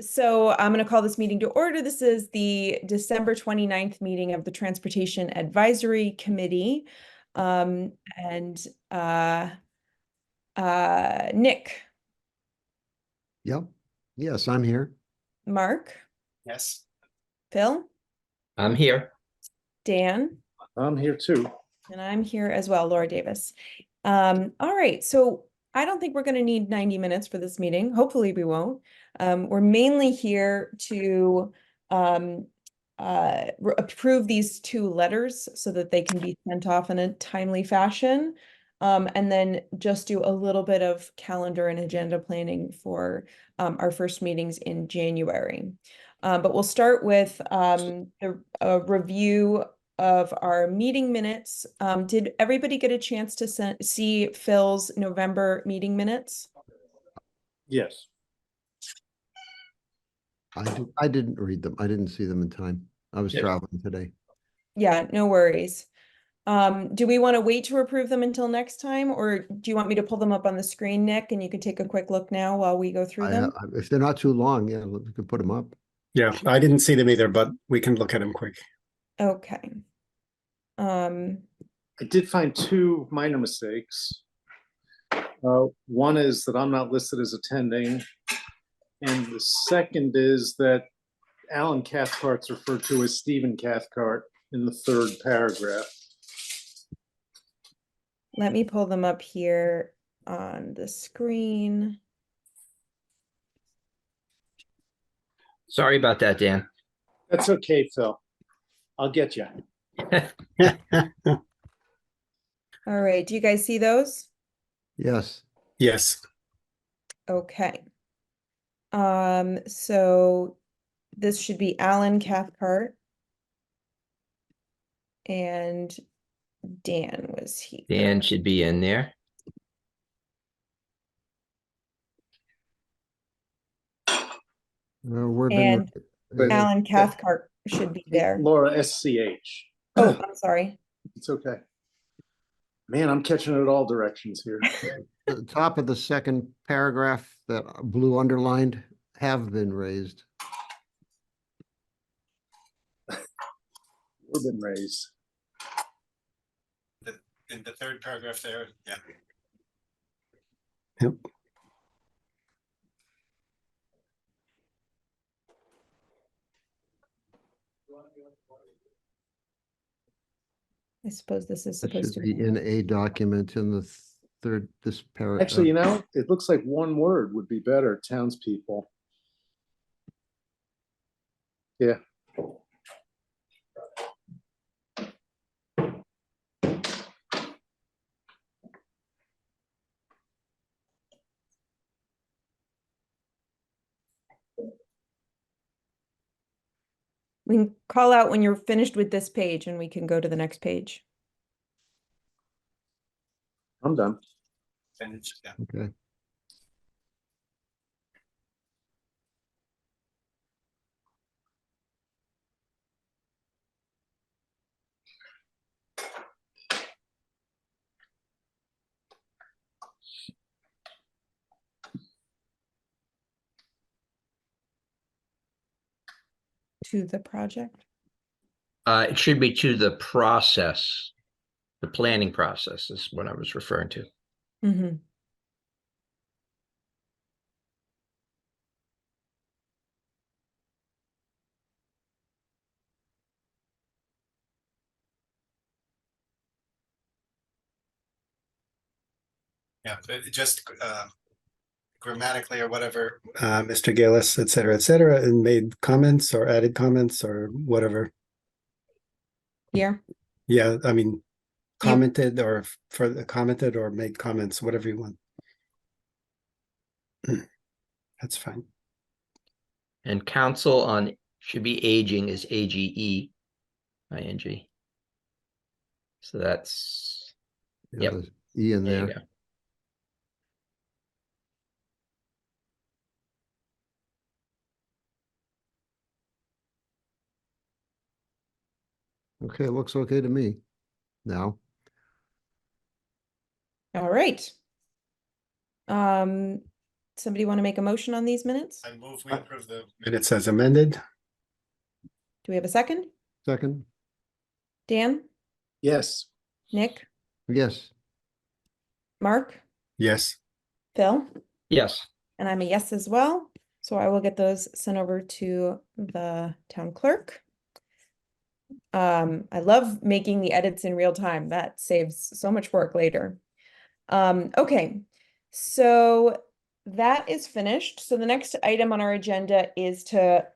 So I'm going to call this meeting to order. This is the December 29th meeting of the Transportation Advisory Committee. And Nick, Yep. Yes, I'm here. Mark, Yes. Phil, I'm here. Dan, I'm here too. and I'm here as well, Laura Davis. All right, so I don't think we're going to need 90 minutes for this meeting. Hopefully we won't. We're mainly here to approve these two letters so that they can be sent off in a timely fashion. And then just do a little bit of calendar and agenda planning for our first meetings in January. But we'll start with the review of our meeting minutes. Did everybody get a chance to see Phil's November meeting minutes? Yes. I didn't read them. I didn't see them in time. I was traveling today. Yeah, no worries. Do we want to wait to approve them until next time, or do you want me to pull them up on the screen, Nick, and you can take a quick look now while we go through them? If they're not too long, yeah, we could put them up. Yeah, I didn't see them either, but we can look at them quick. Okay. I did find two minor mistakes. One is that I'm not listed as attending. And the second is that Alan Cathcart's referred to as Stephen Cathcart in the third paragraph. Let me pull them up here on the screen. Sorry about that, Dan. That's okay, Phil. I'll get you. All right, do you guys see those? Yes. Yes. Okay. So this should be Alan Cathcart. And Dan was here. Dan should be in there. And Alan Cathcart should be there. Laura, SCH. Oh, I'm sorry. It's okay. Man, I'm catching it all directions here. The top of the second paragraph, that blue underlined, have been raised. We've been raised. In the third paragraph there, yeah. Yep. I suppose this is That supposed should to be in a document in the third, this paragraph. Actually, you know, it looks like one word would be better, townspeople. Yeah. We can call out when you're finished with this page and we can go to the next page. I'm done. Finish, yeah. Okay. To the project. It should be to the process. The planning process is what I was referring to. Mm-hmm. Yeah, but just grammatically or whatever, Mr. Gillis, et cetera, and made comments or added comments or whatever. Yeah. Yeah, I mean, commented or further commented or made comments, whatever you want. That's fine. And council on should be aging is AGE, ING. So that's, Yeah, yep. E in There there. you go. Okay, it looks okay to me now. All right. somebody want to make a motion on these minutes? I move we approve the minutes as amended. Do we have a second? Second, Dan, Yes. Nick, yes. Mark, Yes. Phil? Yes. And I'm a yes as well. So I will get those sent over to the town clerk. I love making the edits in real time. That saves so much work later. Okay, so that is finished. So the next item on our agenda is to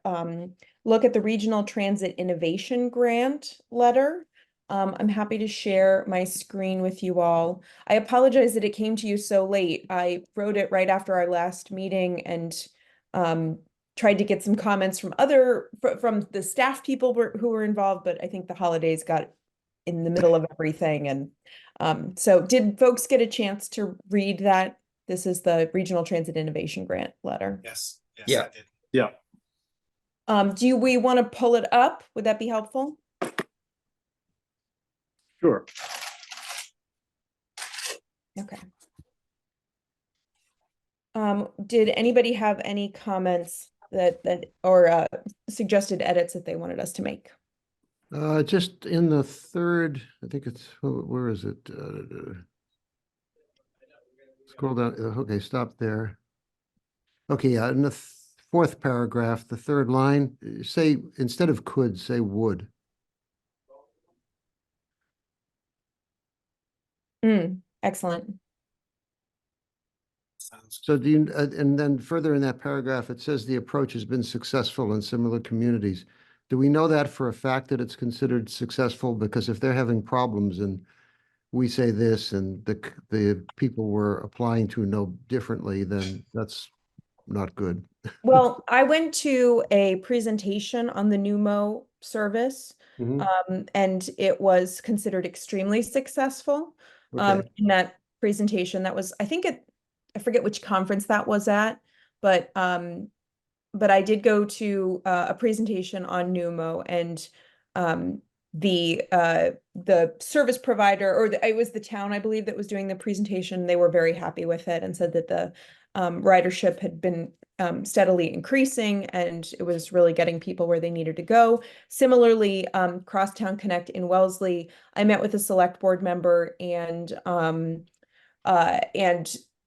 look at the Regional Transit Innovation Grant letter. I'm happy to share my screen with you all. I apologize that it came to you so late. I wrote it right after our last meeting and tried to get some comments from from the staff people who were involved, but I think the holidays got in the middle of everything. And so did folks get a chance to read that? This is the Regional Transit Innovation Grant letter. Yes. Yes, Yeah. I did. Yeah, Do we want to pull it up? Would that be helpful? sure. Okay. Did anybody have any comments or suggested edits that they wanted us to make? Just in the third, I think it's, where is it? Scroll down, okay, stop there. Okay, yeah, in the fourth paragraph, the third line, say, instead of could, say would. Excellent. Sounds So do you, and then further in that paragraph, it says the approach has been successful in similar communities. Do we know that for a fact that it's considered successful? Because if they're having problems and we say this and the people we're applying to know differently, then that's not good. Well, I went to a presentation on the Numo service, Mhm. and it was considered extremely successful. Okay. In that presentation, that was, I forget which conference that was at, but I did go to a presentation on Numo, and the service provider, or it was the town, I believe, that was doing the presentation. They were very happy with it and said that the ridership had been steadily increasing, and it was really getting people where they needed to go. Similarly, Crosstown Connect in Wellesley, I met with a select board member, and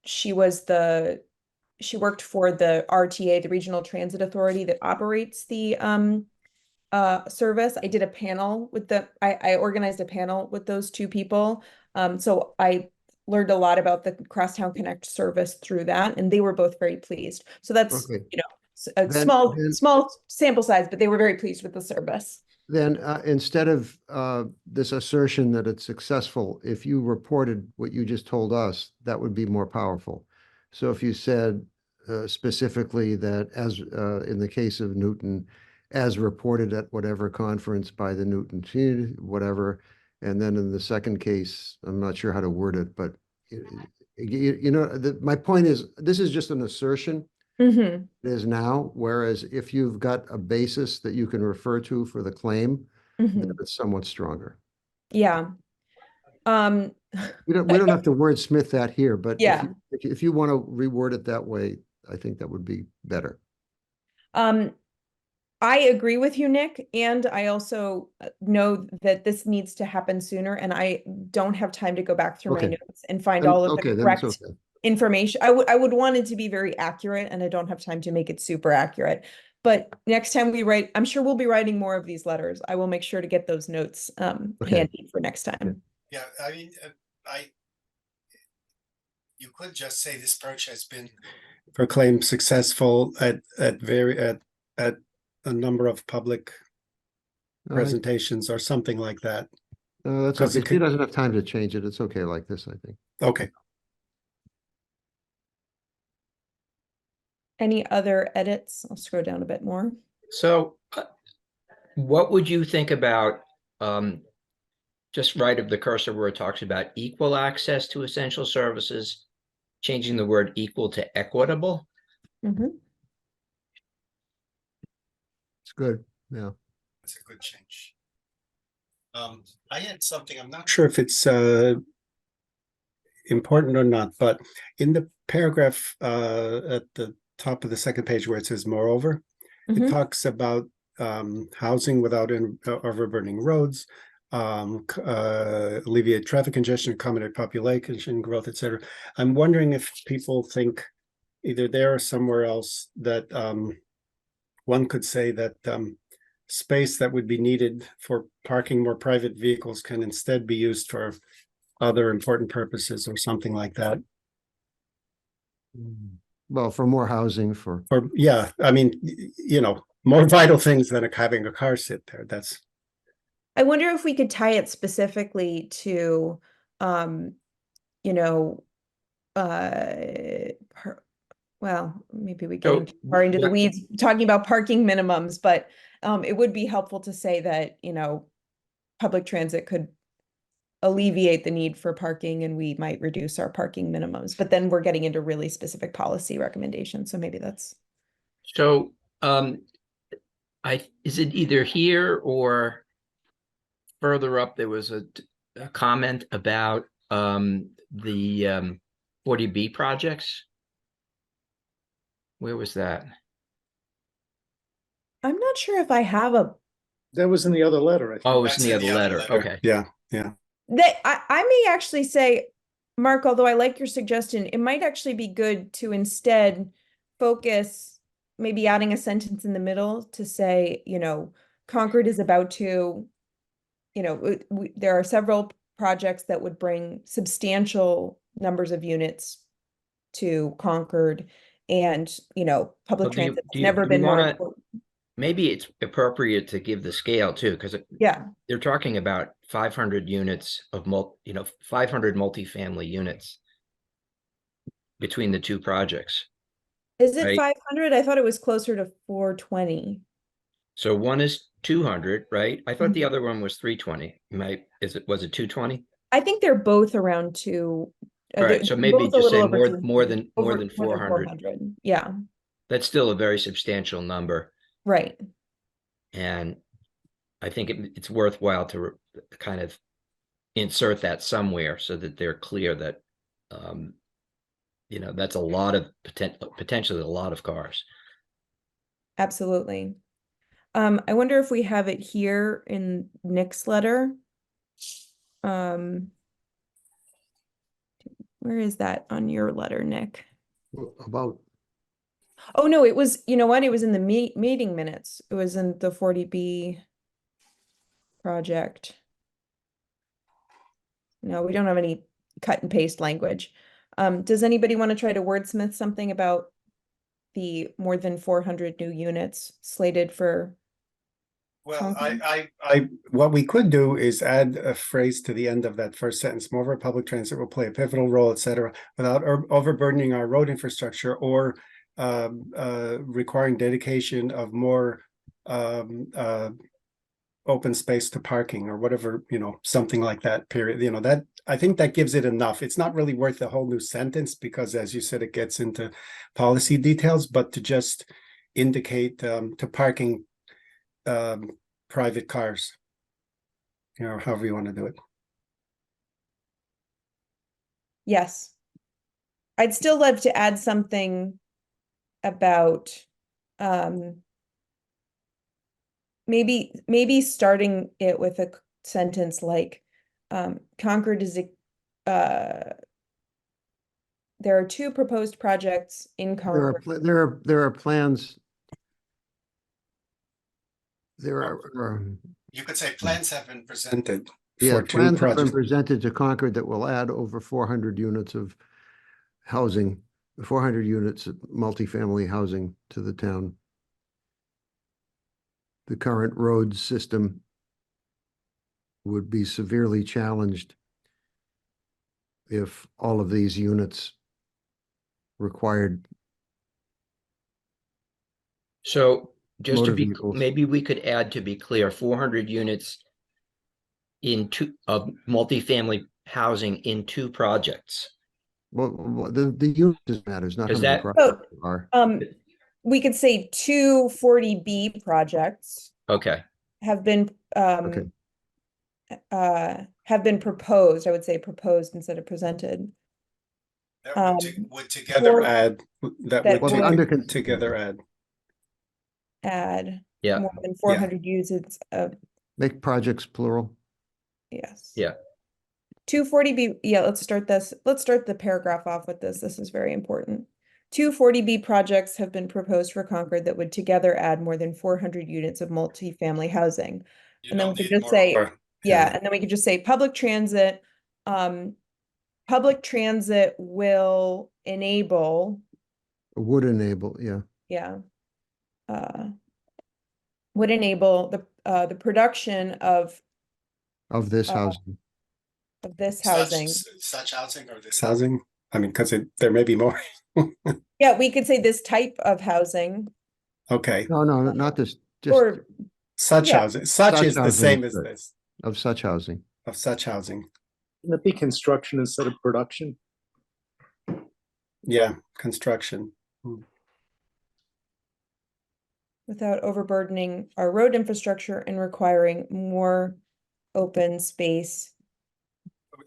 she worked for the RTA, the Regional Transit Authority that operates the service. I did a panel with I organized a panel with those two people. So I learned a lot about the Crosstown Connect service through that, and they were both very pleased. So that's, Okay. A Then- small sample size, but they were very pleased with the service. Then instead of this assertion that it's successful, if you reported what you just told us, that would be more powerful. So if you said specifically that, as in the case of Newton, as reported at whatever conference by the Newton team, whatever, and then in the second case, I'm not sure how to word it, but my point is, this is just an assertion. Mm-hmm. It is now, whereas if you've got a basis that you can refer to for the claim, then Mm-hmm. it's somewhat stronger. Yeah. We don't have to wordsmith that here, but Yeah. if you want to reword it that way, I think that would be better. I agree with you, Nick, and I also know that this needs to happen sooner, and I don't have time to go back through my Okay. notes and find Then- all of okay, the then it's correct okay. information. I would want it to be very accurate, and I don't have time to make it super accurate. But next time we write, I'm sure we'll be writing more of these letters. I will make sure to get those notes Okay. handy for next time. Yeah, I mean, you could just say this approach has been proclaimed successful at a number of public All right. presentations or something like that. That's 'Cause okay. it She could- doesn't have time to change it. It's okay like this, I think. Okay. Any other edits? I'll scroll down a bit more. So what would you think about just right of the cursor where it talks about equal access to essential services, changing the word equal to equitable? Mhm. It's good. Yeah. That's a good change. I had something, I'm not sure if it's important or not, but in the paragraph at the top of the second page where it says moreover, it Mhm. talks about housing without overburdening roads, alleviate traffic congestion, accommodate population growth, etc. I'm wondering if people think either there or somewhere else that one could say that space that would be needed for parking more private vehicles can instead be used for other important purposes or something like that. Well, for more housing for, Or yeah, I mean, you know, more vital things than having a car sit there. That's I wonder if we could tie it specifically to, you know, well, maybe we get So into far into the what- weeds talking about parking minimums, but it would be helpful to say that, public transit could alleviate the need for parking and we might reduce our parking minimums, but then we're getting into really specific policy recommendations. So maybe that's. So, is it either here or further up? There was a comment about the 40B projects. Where was that? I'm not sure if I have That was in the other letter, I think. Oh, it was in That's the in other the other letter. letter. Okay. yeah. I may actually say, Mark, although I like your suggestion, it might actually be good to instead focus, maybe adding a sentence in the middle to say, Concord is about to, there are several projects that would bring substantial numbers of units to Concord, and, public Well, do you- transit do has you- never do you been more wanna- important. Maybe it's appropriate to give the scale too, because Yeah, they're talking about 500 units of 500 multifamily units between the two projects. is it Right. 500? I thought it was closer to 420. So one is 200, right? I thought the Mhm. other one was 320. Was it 220? I think they're both around two. All right, They're so maybe both a just little say over more 200, more than more 400. 400. Yeah, That's still a very substantial number, right. and I think it's worthwhile to kind of insert that somewhere so that they're clear that that's a lot of potentially a lot of cars. Absolutely. I wonder if we have it here in Nick's letter. Where is that on your letter, Nick? about, Oh, no, it was, you know what? It was in the meeting minutes. It was in the 40B project. No, we don't have any cut and paste language. Does anybody want to try to wordsmith something about the more than 400 new units slated for? Well, Concord? What we could do is add a phrase to the end of that first sentence. Moreover, public transit will play a pivotal role, etc., without overburdening our road infrastructure or requiring dedication of more open space to parking or whatever, something like that, period. That I think that gives it enough. It's not really worth a whole new sentence because, as you said, it gets into policy details, but to just indicate to parking private cars, however you want to do it. Yes. I'd still love to add something about maybe starting it with a sentence like Concord is there are two proposed projects in Concord. there are plans. There are, You could say plans have been presented. yeah, For two plans have been projects. presented to Concord that will add over 400 units of housing, 400 units of multifamily housing to the town. The current road system would be severely challenged if all of these units required. So just to Motor be, vehicles. maybe we could add, to be clear, 400 units in two of multifamily housing in two projects. Well, the unit just matters, not how Is many that- projects there are. We could say two 40B projects Okay, have been Okay. have been proposed. I would say proposed instead of presented. That would for- together Add, that That would would- under together add. add Yeah, more than 400 units of, make projects plural. yes. yeah. 240B, yeah, let's start the paragraph off with this. This is very important. 240B projects have been proposed for Concord that would together add more than 400 units of multifamily housing. you And then don't we could need just say, moreover. yeah, and then we could just say public transit will enable, Would enable, yeah, yeah, would enable the production of this Uh, housing. this housing. Such housing or this Housing, I mean, because there may be more. Yeah, we could say this type of housing Okay, No, not this, just or such yeah. housing, such Such is the housing same is as good. this, of such housing. of such housing. Can it be construction instead of production? Yeah, construction. Without overburdening our road infrastructure and requiring more open space.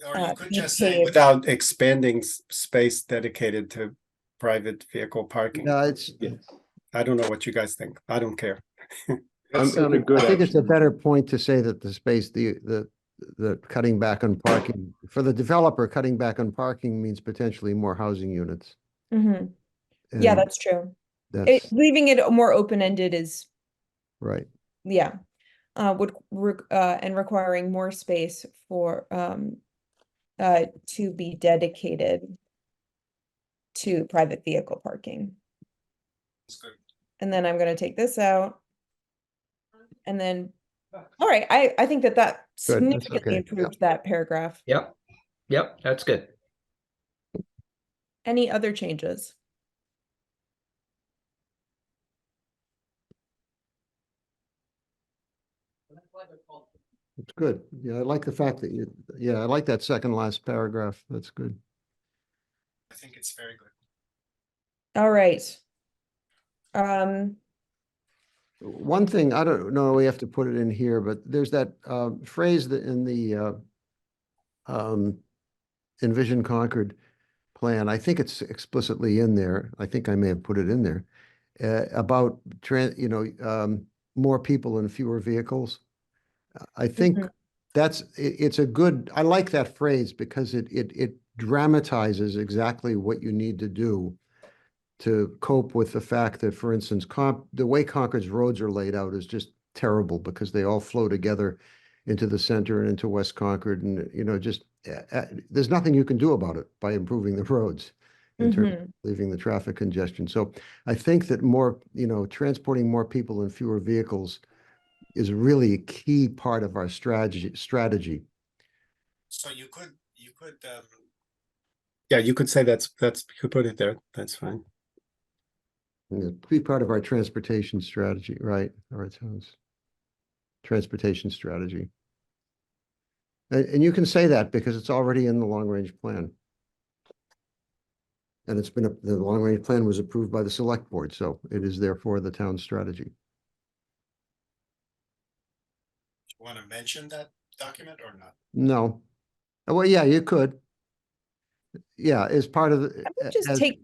Or you could be just say paved. Without expanding space dedicated to private vehicle parking. Yeah, it's, I don't know what you guys think. I don't care. That sounded good. I think it's a actually. better point to say that the space, the cutting back on parking, for the developer, cutting back on parking means potentially more housing units. Mhm. Yeah, And that's true. that's Leaving it more open-ended is, right. yeah, and requiring more space for to be dedicated to private vehicle parking. It's good. And then I'm gonna take this out. And then, all right, I think that that's significantly okay, yeah. improved that paragraph. Yep, yep, that's good. Any other changes? It's good. Yeah, I like the fact that yeah, I like that second last paragraph. That's good. I think it's very good. All right. Um, One thing, I don't know, we have to put it in here, but there's that phrase that in the Envision Concord plan, I think it's explicitly in there. I think I may have put it in there about more people and fewer vehicles. I think Mhm. it's a good, I like that phrase because it dramatizes exactly what you need to do to cope with the fact that, for instance, the way Concord's roads are laid out is just terrible because they all flow together into the center and into West Concord, and just there's nothing you can do about it by improving the roads in terms of relieving the traffic congestion. So I think that transporting more people and fewer vehicles is really a key part of our strategy. So you could Yeah, you could say you could put it there. That's fine. Be part of our transportation strategy, right? Our town's transportation strategy. And you can say that because it's already in the long-range plan. And the long-range plan was approved by the select board, so it is therefore the town's strategy. want to mention that document or not? No. Well, yeah, you could. Yeah, as part of the, I would just as, take-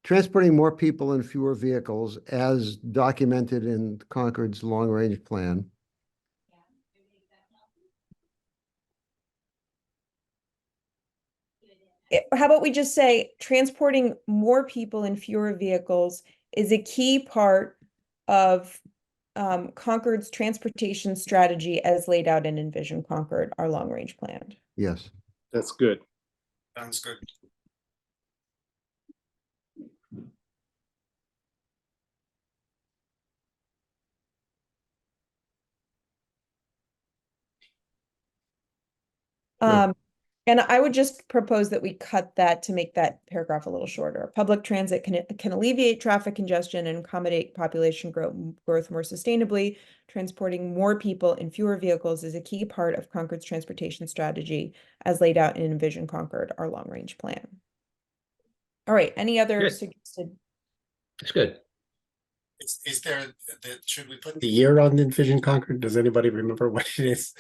transporting more people and fewer vehicles as documented in Concord's long-range plan. How about we just say transporting more people and fewer vehicles is a key part of Concord's transportation strategy as laid out in Envision Concord, our long-range plan. Yes. That's good. Sounds good. And I would just propose that we cut that to make that paragraph a little shorter. Public transit can alleviate traffic congestion and accommodate population growth more sustainably. Transporting more people in fewer vehicles is a key part of Concord's transportation strategy as laid out in Envision Concord, our long-range plan. All right, any other Good. suggested? It's good. Is there should we put The year on Envision Concord, does anybody remember what it is?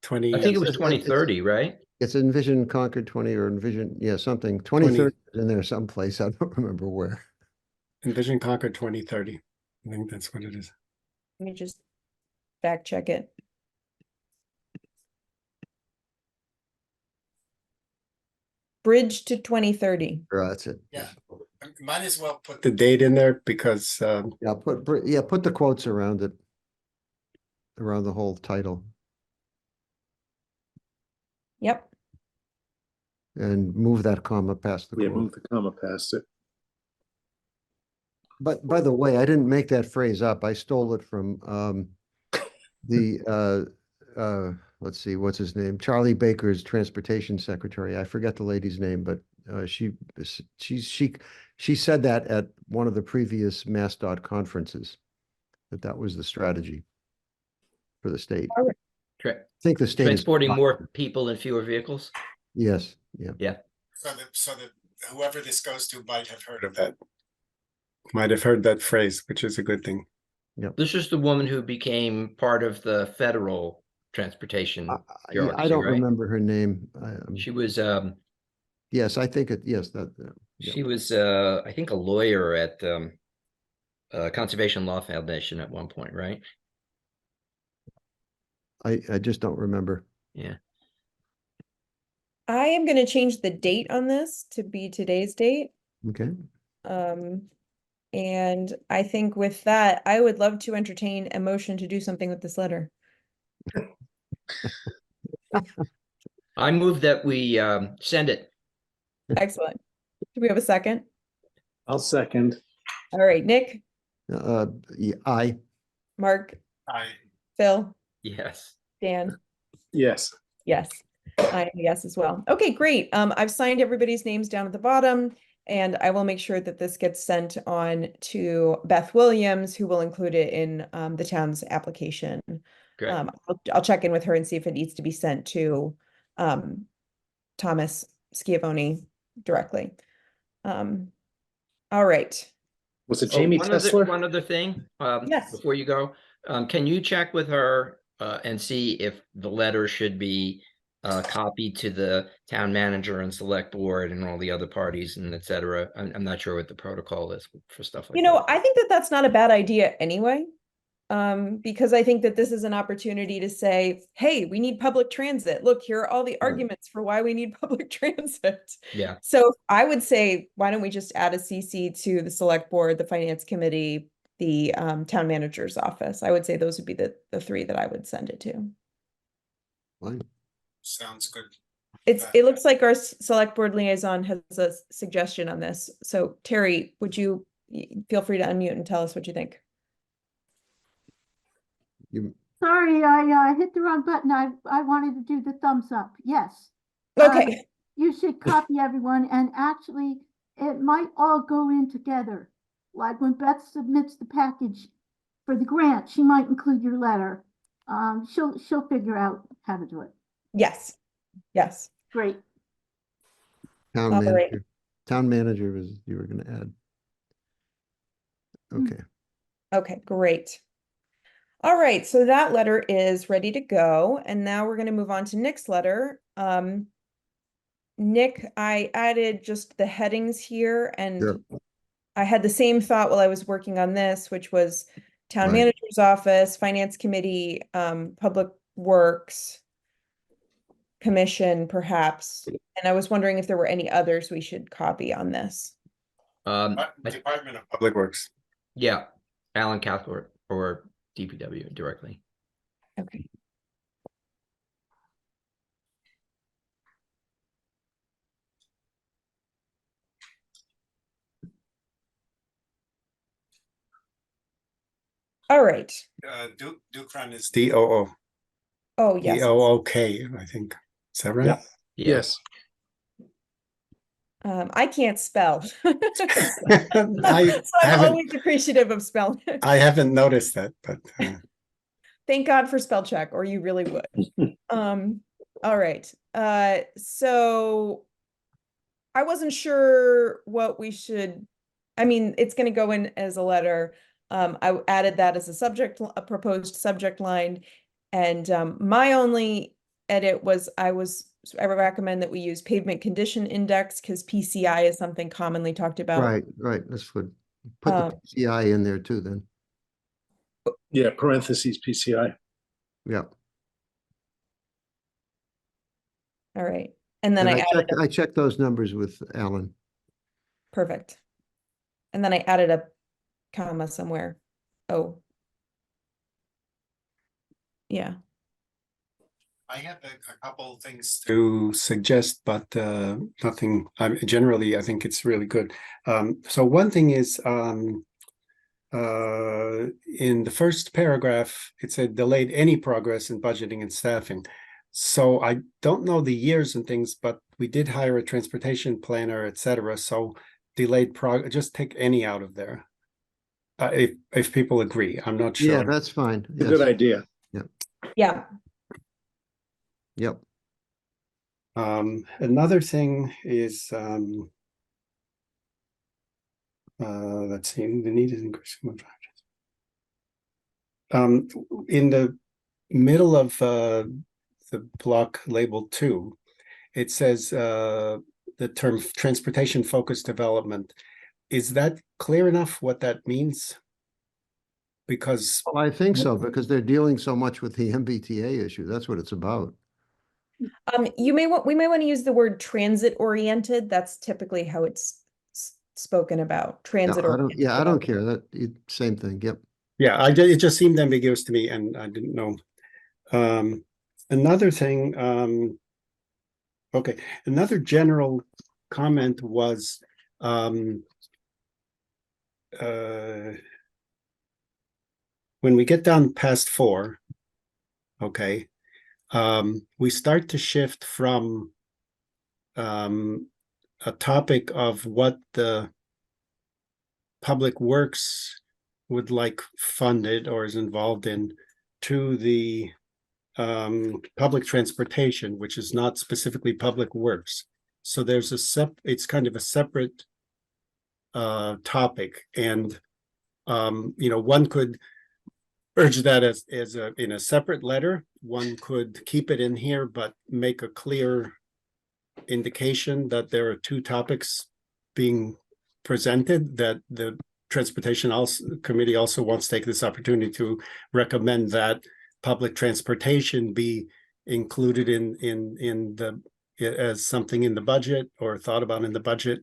20. I think it was It's- 2030, right? It's Envision Concord 20 or Envision, yeah, something, 2030 is in there someplace. I don't remember where. Envision Concord 2030. I think that's what it is. Let me just fact check it. Bridge to 2030. That's it. Yeah. Might as well put The date in there because Yeah, put the quotes around it. Around the whole title Yep. and move that comma past the Yeah, quote. move the comma past it. But by the way, I didn't make that phrase up. I stole it from the let's see, what's his name? Charlie Baker's transportation secretary. I forget the lady's name, but she said that at one of the previous MassDOT conferences, that was the strategy for the state. All right. I think the state is Transporting more people and fewer vehicles? Yes, yeah. Yeah. so that whoever this goes to might have heard of that might have heard that phrase, which is a good thing. This is the woman who became part of the federal transportation I bureaucracy, don't right? remember her name. She was Yes, I think yes, that she was I think a lawyer at Conservation Law Foundation at one point, right? I just don't remember. Yeah. I am going to change the date on this to be today's date. Okay. And I think with that, I would love to entertain a motion to do something with this letter. I move that we send it. Excellent. Do we have a second? I'll second. All right, Nick, Yeah, Mark, I Phil, Yes. Dan. Yes. Yes, I am a yes as well. Okay, great. I've signed everybody's names down at the bottom, and I will make sure that this gets sent on to Beth Williams, who will include it in the town's application. Great. I'll check in with her and see if it needs to be sent to Thomas Schiavone directly. All right. Was it Oh, Jamie one Tesler? other thing, Yes. before you go, can you check with her and see if the letter should be copied to the town manager and select board and all the other parties and et cetera? I'm not sure what the protocol is for stuff like You that. know, I think that that's not a bad idea anyway. Because I think that this is an opportunity to say, hey, we need public transit. Look, here are all the arguments for why we need public transit. Yeah. So I would say, why don't we just add a CC to the select board, the finance committee, the town manager's office? I would say those would be the three that I would send it to. fine. sounds good. It looks like our select board liaison has a suggestion on this. So Terry, would you feel free to unmute and tell us what you think? Sorry, I hit the wrong button. I wanted to do the thumbs up. Yes. Okay. You should copy everyone, and actually it might all go in together. Like when Beth submits the package for the grant, she might include your letter. She'll figure out how to do it. Yes. Yes. Great. Town All right. manager. Town manager was you were going to add. Okay. Okay, great. All right, so that letter is ready to go. And now we're going to move on to Nick's letter. Nick, I added just the headings here, and Sure. I had the same thought while I was working on this, which was town Right. manager's office, finance committee, public works commission, perhaps. And I was wondering if there were any others we should copy on this. Department of Public Works. Yeah, Alan Cathcart or DPW directly. Okay. All right. Dukran is DOO. Oh, yes. DOOK, I think. Is that right? Yeah. Yeah. Yes. I can't spell. I So I'm haven't, always appreciative of spelling. I haven't noticed that, but Thank God for spell check, or you really would. All right. So I wasn't sure what we should, I mean, it's going to go in as a letter. I added that as a proposed subject line. And my only edit was I was I would recommend that we use pavement condition index because PCI is something commonly talked about. Right, that's good. Put the Um, PCI in there too then. Yeah, parentheses PCI. Yeah. All right. And then And I added I checked those numbers with Alan. perfect. And then I added a comma somewhere. Oh. Yeah. I have a couple things To suggest, but nothing. Generally, I think it's really good. So one thing is in the first paragraph, it said delayed any progress in budgeting and staffing. So I don't know the years and things, but we did hire a transportation planner, etc. So delayed just take any out of there. If people agree, I'm not sure. Yeah, that's fine. A good Yes. idea. Yeah. Yep. Another thing is let's see, the need is increasing. In the middle of the block labeled 2, it says the term transportation focused development. Is that clear enough what that means? Because Well, I think so, because they're dealing so much with the MBTA issue. That's what it's about. We may want to use the word transit oriented. That's typically how it's spoken about. Transit oriented. Yeah, I don't care. Same thing. Yep. yeah, it just seemed ambiguous to me, and I didn't know. Another thing, okay, another general comment was when we get down past 4, okay, we start to shift from a topic of what the public works would like funded or is involved in to the public transportation, which is not specifically public works. So there's it's kind of a separate topic, and one could urge that as in a separate letter. One could keep it in here, but make a clear indication that there are 2 topics being presented, that the transportation committee also wants to take this opportunity to recommend that public transportation be included in the as something in the budget or thought about in the budget,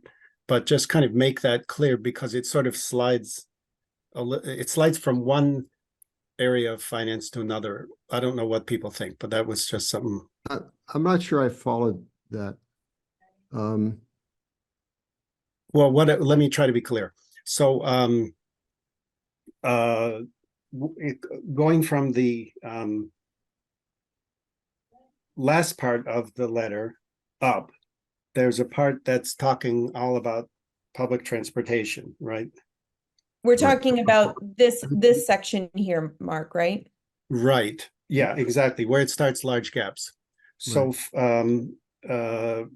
but just kind of make that clear, because it sort of slides from one area of finance to another. I don't know what people think, but that was just something. I'm not sure I followed that. Well, let me try to be clear. So going from the last part of the letter up, there's a part that's talking all about public transportation, right? We're talking about this section here, Mark, right? Right. Yeah, exactly. Where it starts large gaps. So I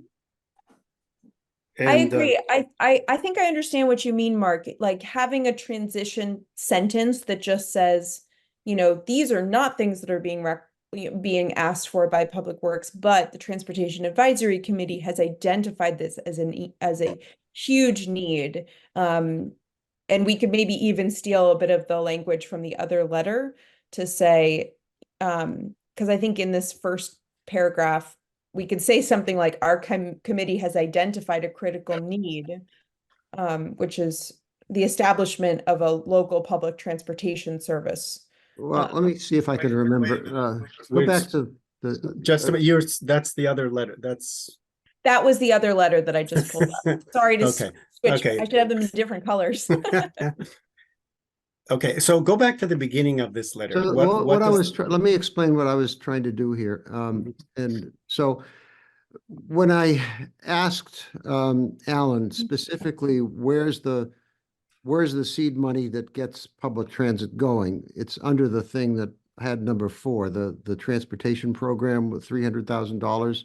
agree. I think I understand what you mean, Mark. Like having a transition sentence that just says, these are not things that are being asked for by Public Works, but the Transportation Advisory Committee has identified this as a huge need. And we could maybe even steal a bit of the language from the other letter to say, because I think in this first paragraph, we could say something like our committee has identified a critical need, which is the establishment of a local public transportation service. Well, let me see if I can remember. Go back to the. Just about yours. That's the other letter. That was the other letter that I just pulled up. Sorry to okay. switch. Okay. I should have them in different colors. Okay, so go back to the beginning of this letter. So let me explain what I was trying to do here. And so when I asked Alan specifically, where's the seed money that gets public transit going? It's under the thing that had number 4, the transportation program with $300,000.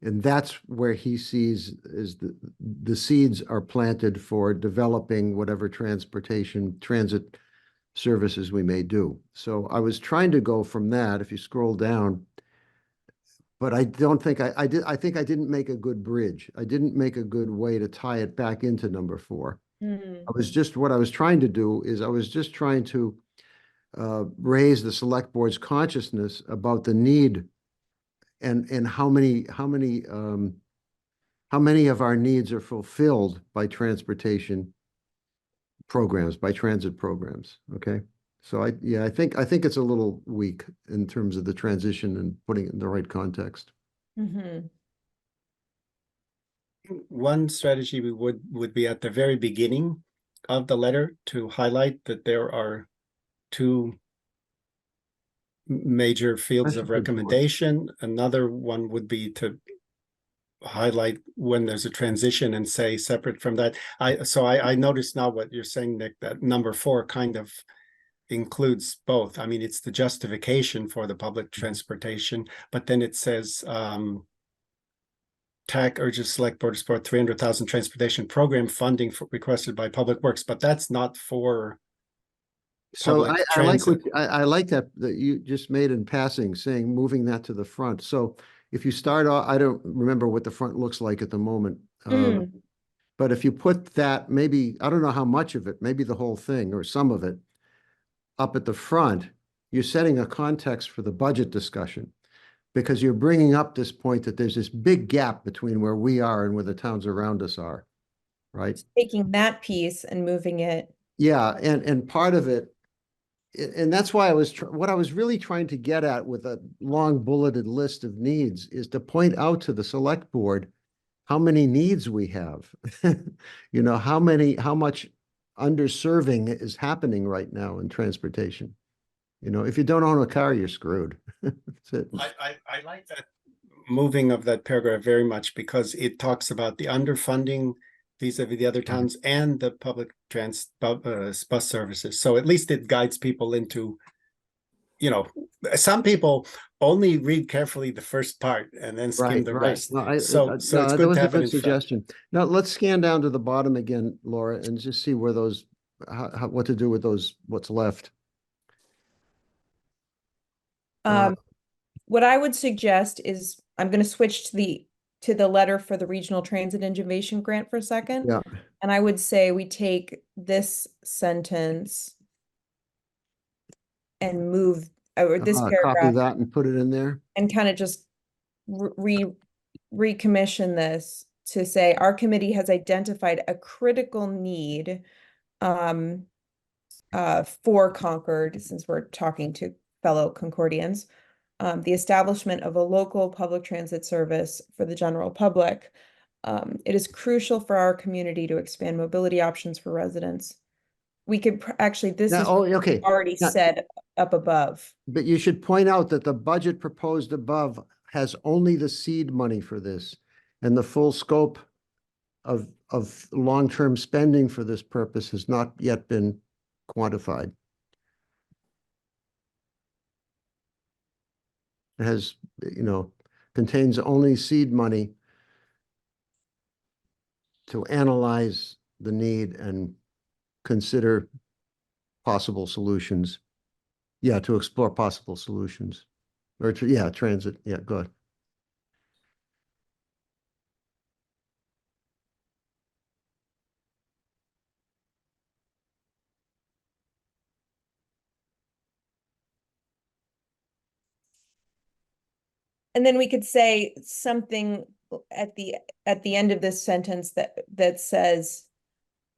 And that's where he sees is the seeds are planted for developing whatever transit services we may do. So I was trying to go from that. If you scroll down, but I don't think I did. I think I didn't make a good bridge. I didn't make a good way to tie it back into number 4. Mm, What I was trying to do is I was just trying to raise the select board's consciousness about the need and how many of our needs are fulfilled by transportation programs, by transit programs. Okay. So I think it's a little weak in terms of the transition and putting it in the right context. mhm. One strategy we would be at the very beginning of the letter to highlight that there are two major fields That's a of good point. recommendation. Another one would be to highlight when there's a transition and say separate from that. I noticed now what you're saying, Nick, that number 4 kind of includes both. I mean, it's the justification for the public transportation, but then it says TAC urges select board to support 300,000 transportation program funding requested by Public Works, but that's not for So public I like what transit. I like that you just made in passing, saying moving that to the front. So if you start off, I don't remember what the front looks like at the moment. Mm, But if you put that, maybe, I don't know how much of it, maybe the whole thing or some of it up at the front, you're setting a context for the budget discussion because you're bringing up this point that there's this big gap between where we are and where the towns around us are, right? taking that piece and moving it. Yeah, and part of it, and that's why what I was really trying to get at with a long bulleted list of needs is to point out to the select board how many needs we have. You know, how much underserving is happening right now in transportation. You know, if you don't own a car, you're screwed. That's it. I like that moving of that paragraph very much because it talks about the underfunding vis-a-vis the other towns and the public bus services. So at least it guides people into, some people only read carefully the first part and then skim the rest. No, So no, it's that good was to a have it good in front. suggestion. Now let's scan down to the bottom again, Laura, and just see where those, what to do with those, what's left. What I would suggest is I'm going to switch to the letter for the regional transit innovation grant for a second. Yeah. And I would say we take this sentence and move or this Copy paragraph that and put it in there. and kind of just recommission this to say our committee has identified a critical need for Concord, since we're talking to fellow Concordians, the establishment of a local public transit service for the general public. It is crucial for our community to expand mobility options for residents. We could actually, this Now, is okay. already Now, said up above. but you should point out that the budget proposed above has only the seed money for this, and the full scope of long-term spending for this purpose has not yet been quantified. It has, contains only seed money to analyze the need and consider possible solutions. Yeah, to explore possible solutions. Or transit. Yeah, go ahead. And then we could say something at the end of this sentence that says,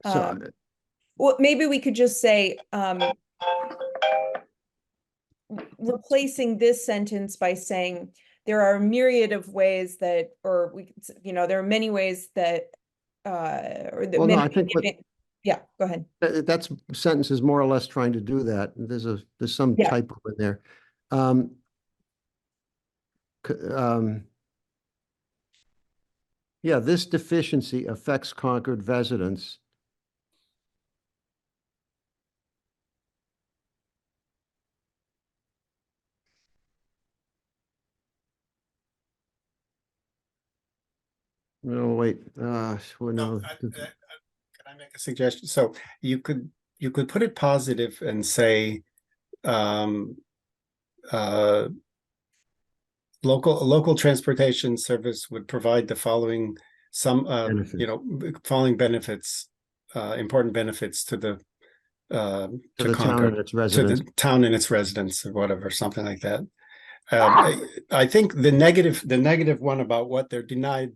So, well, maybe we could just say, replacing this sentence by saying there are a myriad of ways that, or there are many ways that, or that well, no, many, I think yeah, go ahead. That's sentence is more or less trying to do that. There's some Yeah. typo in there. Yeah, this deficiency affects Concord residents. No, wait, well, no. Can I make a suggestion? So you could put it positive and say, local transportation service would provide the following, Benefits. following benefits, important benefits to the To to the town Concord, and its to residents. the town and its residents, or whatever, something like that. I think the negative one about what they're denied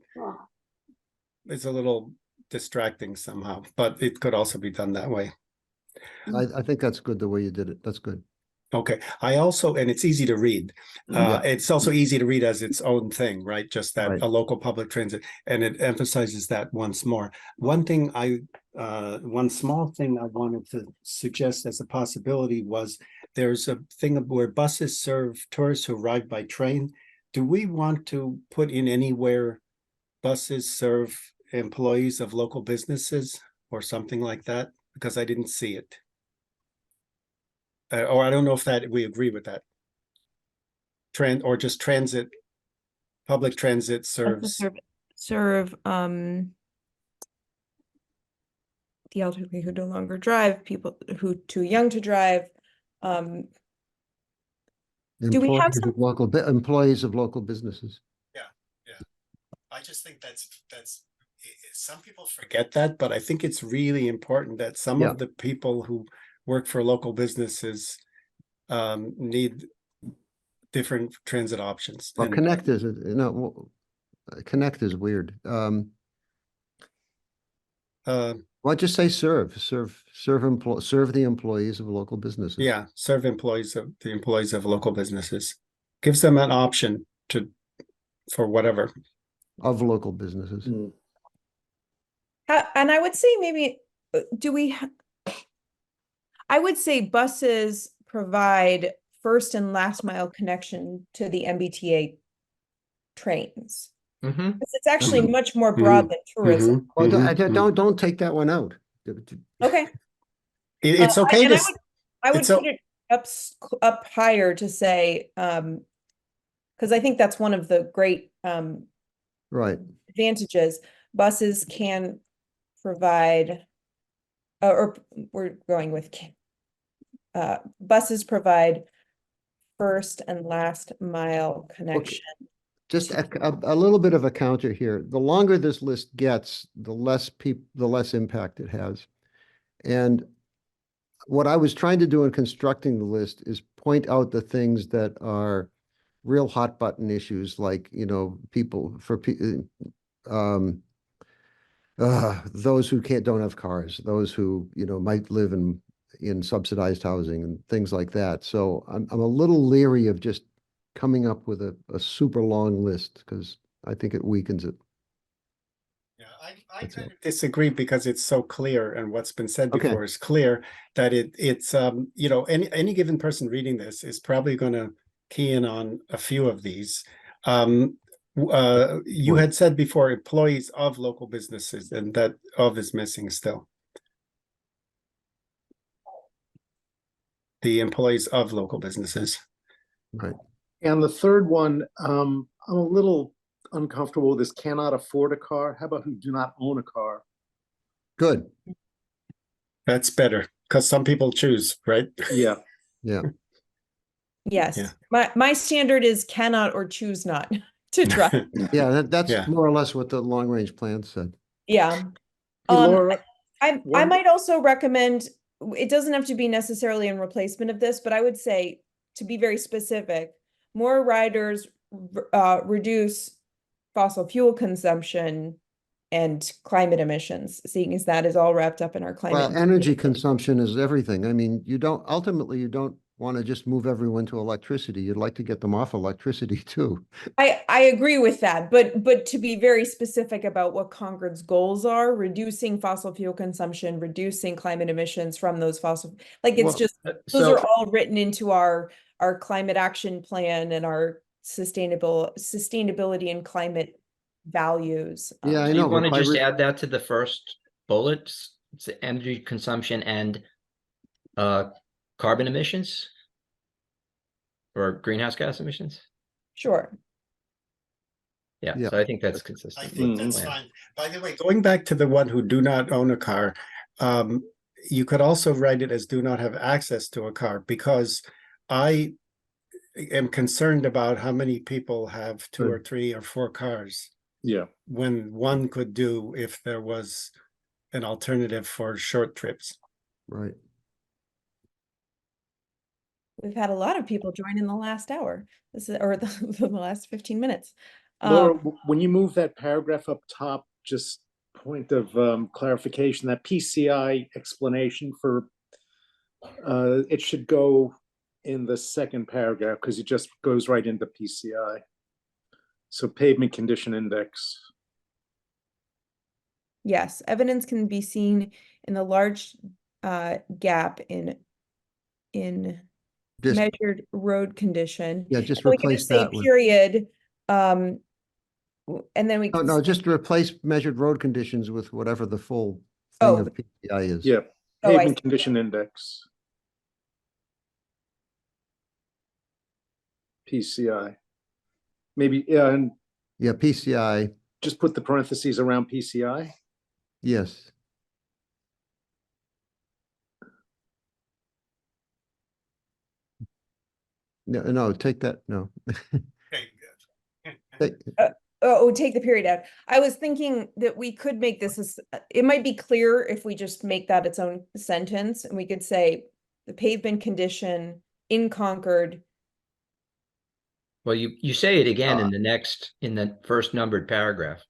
is a little distracting somehow, but it could also be done that way. I think that's good the way you did it. That's good. Okay, I also, and it's easy to read. Yeah. It's also easy to read as its own thing, right? Just that Right. a local public transit, and it emphasizes that once more. One small thing I wanted to suggest as a possibility was there's a thing where buses serve tourists who arrive by train. Do we want to put in anywhere buses serve employees of local businesses or something like that? Because I didn't see it. Or I don't know if that we agree with that. Or just transit, public transit serves. Serve the elderly who no longer drive, people who too young to drive. Do we have Employees of local businesses. I just think that's Some people forget that, but I think it's really important that some Yeah. of the people who work for local businesses need different transit options. Well, And Connect is, Connect is weird. Well, just say serve the employees of local businesses. yeah, serve the employees of local businesses. Gives them an option for whatever. Of local businesses. and I would say maybe I would say buses provide first and last mile connection to the MBTA trains. Mhm. Because it's actually Mhm. much more broad than tourism. Well, Mhm. don't take that one out. Okay. It's okay And to. I would it's o- put it up higher to say, because I think that's one of the great Right. advantages. Buses can provide, or we're going with buses provide first and last mile connection. Just a little bit of a counter here. The longer this list gets, the less impact it has. And what I was trying to do in constructing the list is point out the things that are real hot button issues, like, those who don't have cars, those who, might live in subsidized housing and things like that. So I'm a little leery of just coming up with a super long list because I think it weakens it. Yeah, I That's kind it. of disagree because it's so clear, and what's been said Okay. before is clear that it's any given person reading this is probably going to key in on a few of these. You had said before employees of local businesses, and that of is missing still. The employees of local businesses. Right. And the third one, I'm a little uncomfortable with this cannot afford a car. How about who do not own a car? Good. That's better because some people choose, right? Yeah. Yeah. Yes. Yeah. My standard is cannot or choose not to drive. Yeah, that's Yeah. more or less what the long range plan said. Yeah. Hey, Laura, I one- might also recommend, it doesn't have to be necessarily in replacement of this, but I would say, to be very specific, more riders reduce fossil fuel consumption and climate emissions, seeing as that is all wrapped up in our climate. Well, energy consumption is everything. I mean, you don't want to just move everyone to electricity. You'd like to get them off electricity too. I agree with that, but to be very specific about what Concord's goals are, reducing fossil fuel consumption, reducing climate emissions from those it's Well, just, those so- are all written into our climate action plan and our sustainability and climate values. Yeah, I Do know. you want to but by just re- add that to the first bullet? It's energy consumption and carbon emissions or greenhouse gas emissions? Sure. Yeah, Yeah. so I think that's I consistent. think with the that's plan. fine. By the way, Going back to the one who do not own a car, you could also write it as do not have access to a car, because I am concerned about how many people have 2 or Good. 3 or 4 cars Yeah, when one could do if there was an alternative for short trips. Right. We've had a lot of people join in the last hour. This is, or the last 15 minutes. Laura, Um, when you move that paragraph up top, just point of clarification, that PCI explanation for, it should go in the second paragraph because it just goes right into PCI. So pavement condition index. yes, evidence can be seen in the large gap in Just, measured road condition. yeah, just And we can replace just say that with, period, and then we no, can no, say, just replace measured road conditions with whatever the full Oh, thing of PCI is. Yeah, Oh, I pavement see. condition index. PCI. Maybe, yeah, and Yeah, PCI, just put the parentheses around PCI. yes. No, no, take that, no. Okay, good. Take- take the period out. I was thinking that we could make this as, it might be clearer if we just make that its own sentence, and we could say the pavement condition in Concord. Well, you say it again Uh, in the first numbered paragraph.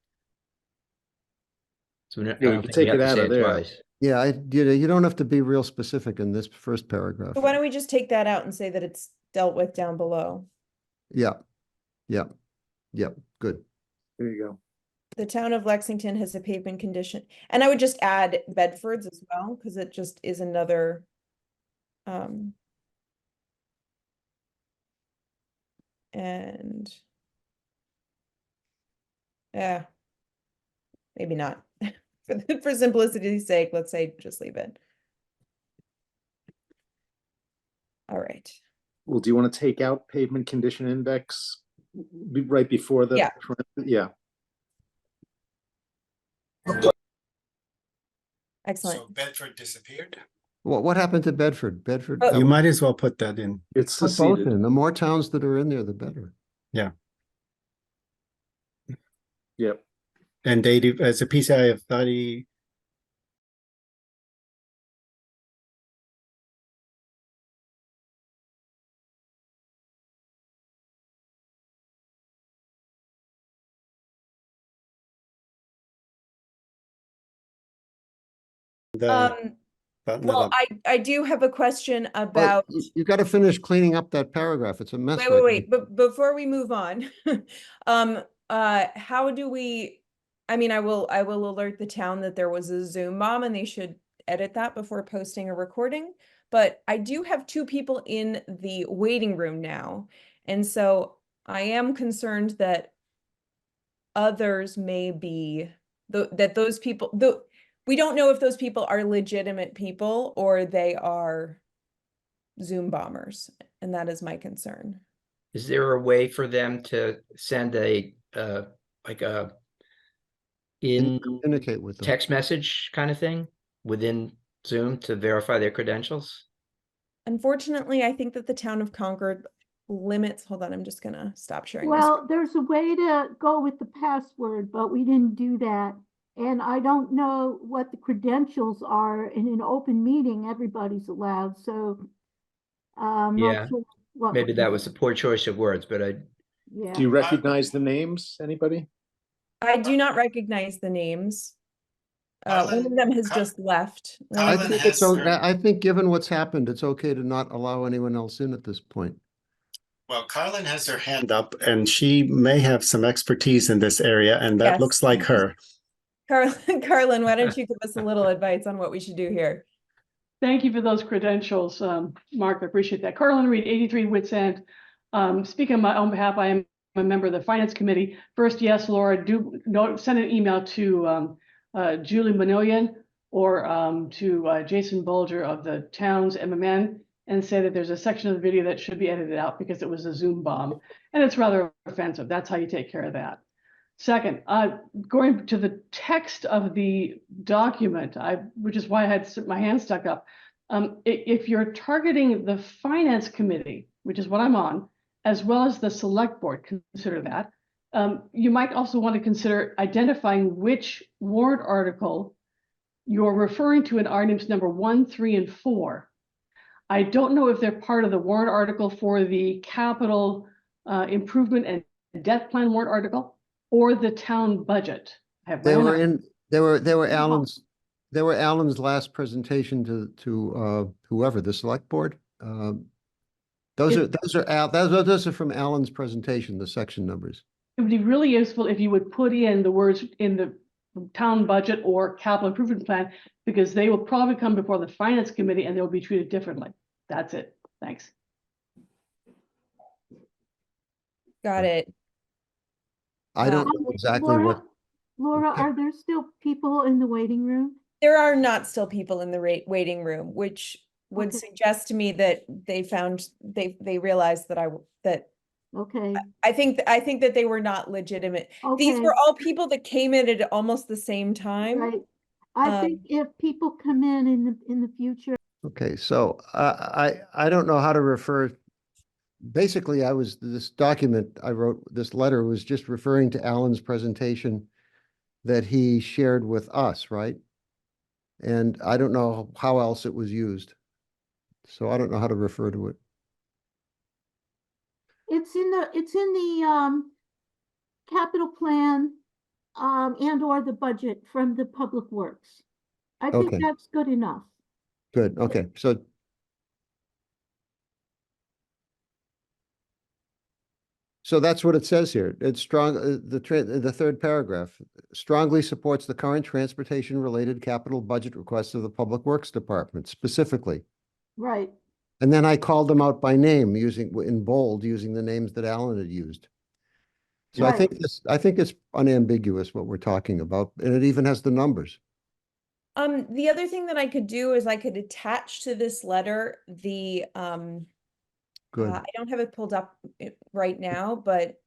So I Yeah, we don't could think we take have it to out say of it there. twice. Yeah, you don't have to be real specific in this first paragraph. So why don't we just take that out and say that it's dealt with down below? Yeah, yeah, yeah, good. There you go. The town of Lexington has a pavement condition, and I would just add Bedford's as well, because it just is another. And. Yeah. Maybe not. For simplicity's sake, let's say just leave it. All right. Well, do you want to take out pavement condition index right before the? Yeah. Yeah. Excellent. So Bedford disappeared? What happened to Bedford? Bedford, Oh, You might as well put that in. It's put both seceded. in. The more towns that are in there, the better. Yep. And they do, as a PCI of 30. The button it well, up. I do have a question But about, you got to finish cleaning up that paragraph. It's a mess right now. wait, but before we move on, how do we, I mean, I will alert the town that there was a Zoom bomb and they should edit that before posting a recording. But I do have 2 people in the waiting room now. And so I am concerned that others may be, that those people, we don't know if those people are legitimate people or they are Zoom bombers. And that is my concern. Is there a way for them to send a like a in Communicate with them. text message kind of thing within Zoom to verify their credentials? Unfortunately, I think that the town of Concord limits, hold on, I'm just gonna stop sharing my Well, there's a way to go with the password, but we didn't do that. And I don't know what the credentials are. In an open meeting, everybody's allowed, so I'm Yeah, not sure what. maybe that was a poor choice of words, but Do Yeah, you recognize the names? Anybody? I do not recognize the names. One of them has just left. I Carlin think has her- I think given what's happened, it's okay to not allow anyone else in at this point. Well, Carlin has her hand Hand up, and she may have some expertise in this area, and that Yes. looks like her. Carlin, why don't you give us a little advice on what we should do here? Thank you for those credentials, Mark. I appreciate that. Carlin Reed, 83 Wits End. Speaking on my own behalf, I am a member of the Finance Committee. First, yes, Laura, send an email to Julie Manoyan or to Jason Bulger of the town's MMN and say that there's a section of the video that should be edited out because it was a Zoom bomb. And it's rather offensive. That's how you take care of that. Second, going to the text of the document, which is why I had my hand stuck up. If you're targeting the Finance Committee, which is what I'm on, as well as the select board consider that. You might also want to consider identifying which warrant article you're referring to in items number 1, 3, and 4. I don't know if they're part of the warrant article for the capital improvement and debt plan warrant article or the town budget. I have my They own were idea. in, they were Alan's last presentation to whoever, the select board. Those are from Alan's presentation, the section numbers. It would be really useful if you would put in the words in the town budget or capital improvement plan, because they will probably come before the finance committee and they'll be treated differently. That's it. Thanks. Got it. I don't know exactly Laura, what, Laura, are there still people in the waiting room? There are not still people in the waiting room, which would Okay. suggest to me that they realized that Okay, I think that they were not legitimate. These okay, were all people that came in at almost the same time. right. I think if people come in the future, okay, so I don't know how to refer. Basically, this document I wrote, this letter was just referring to Alan's presentation that he shared with us, right? And I don't know how else it was used. So I don't know how to refer to it. it's in the capital plan and or the budget from the Public Works. I think Okay. that's good enough. Good, okay, so that's what it says here. It's strong, the third paragraph strongly supports the current transportation-related capital budget requests of the Public Works Department specifically. Right. And then I called them out by name in bold, using the names that Alan had used. So I Right. think it's unambiguous what we're talking about, and it even has the numbers. The other thing that I could do is I could attach to this letter the Good. I don't have it pulled up right now, but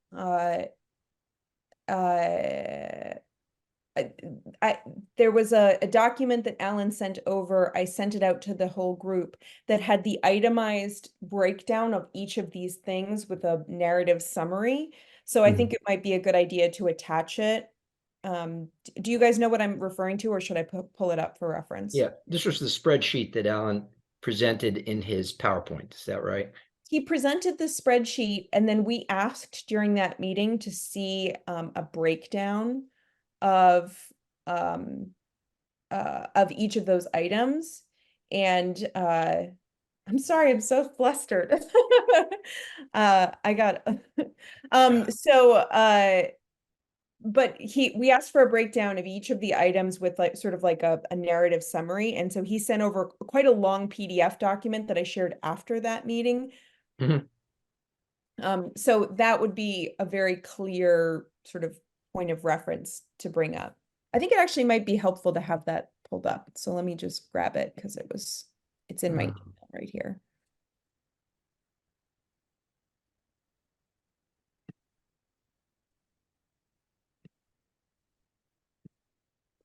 there was a document that Alan sent over. I sent it out to the whole group that had the itemized breakdown of each of these things with a narrative summary. So I think it might be a good idea to attach it. Do you guys know what I'm referring to, or should I pull it up for reference? Yeah, this was the spreadsheet that Alan presented in his PowerPoint. Is that right? He presented the spreadsheet, and then we asked during that meeting to see a breakdown of each of those items. And I'm sorry, I'm so flustered. I got but we asked for a breakdown of each of the items with like sort of like a narrative summary. And so he sent over quite a long PDF document that I shared after that meeting. So that would be a very clear sort of point of reference to bring up. I think it actually might be helpful to have that pulled up. So let me just grab it because it's in my email right here.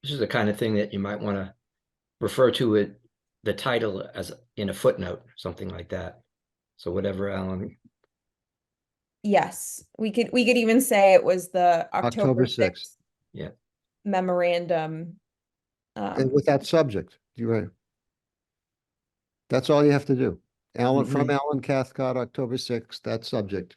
This is the kind of thing that you might want to refer to it, the title as in a footnote, something like that. So whatever Alan. Yes, we could even say it was the October 6th Yeah. memorandum. And with that subject, you're right. That's all you have to do. From Alan Cathcart, October 6th, that subject.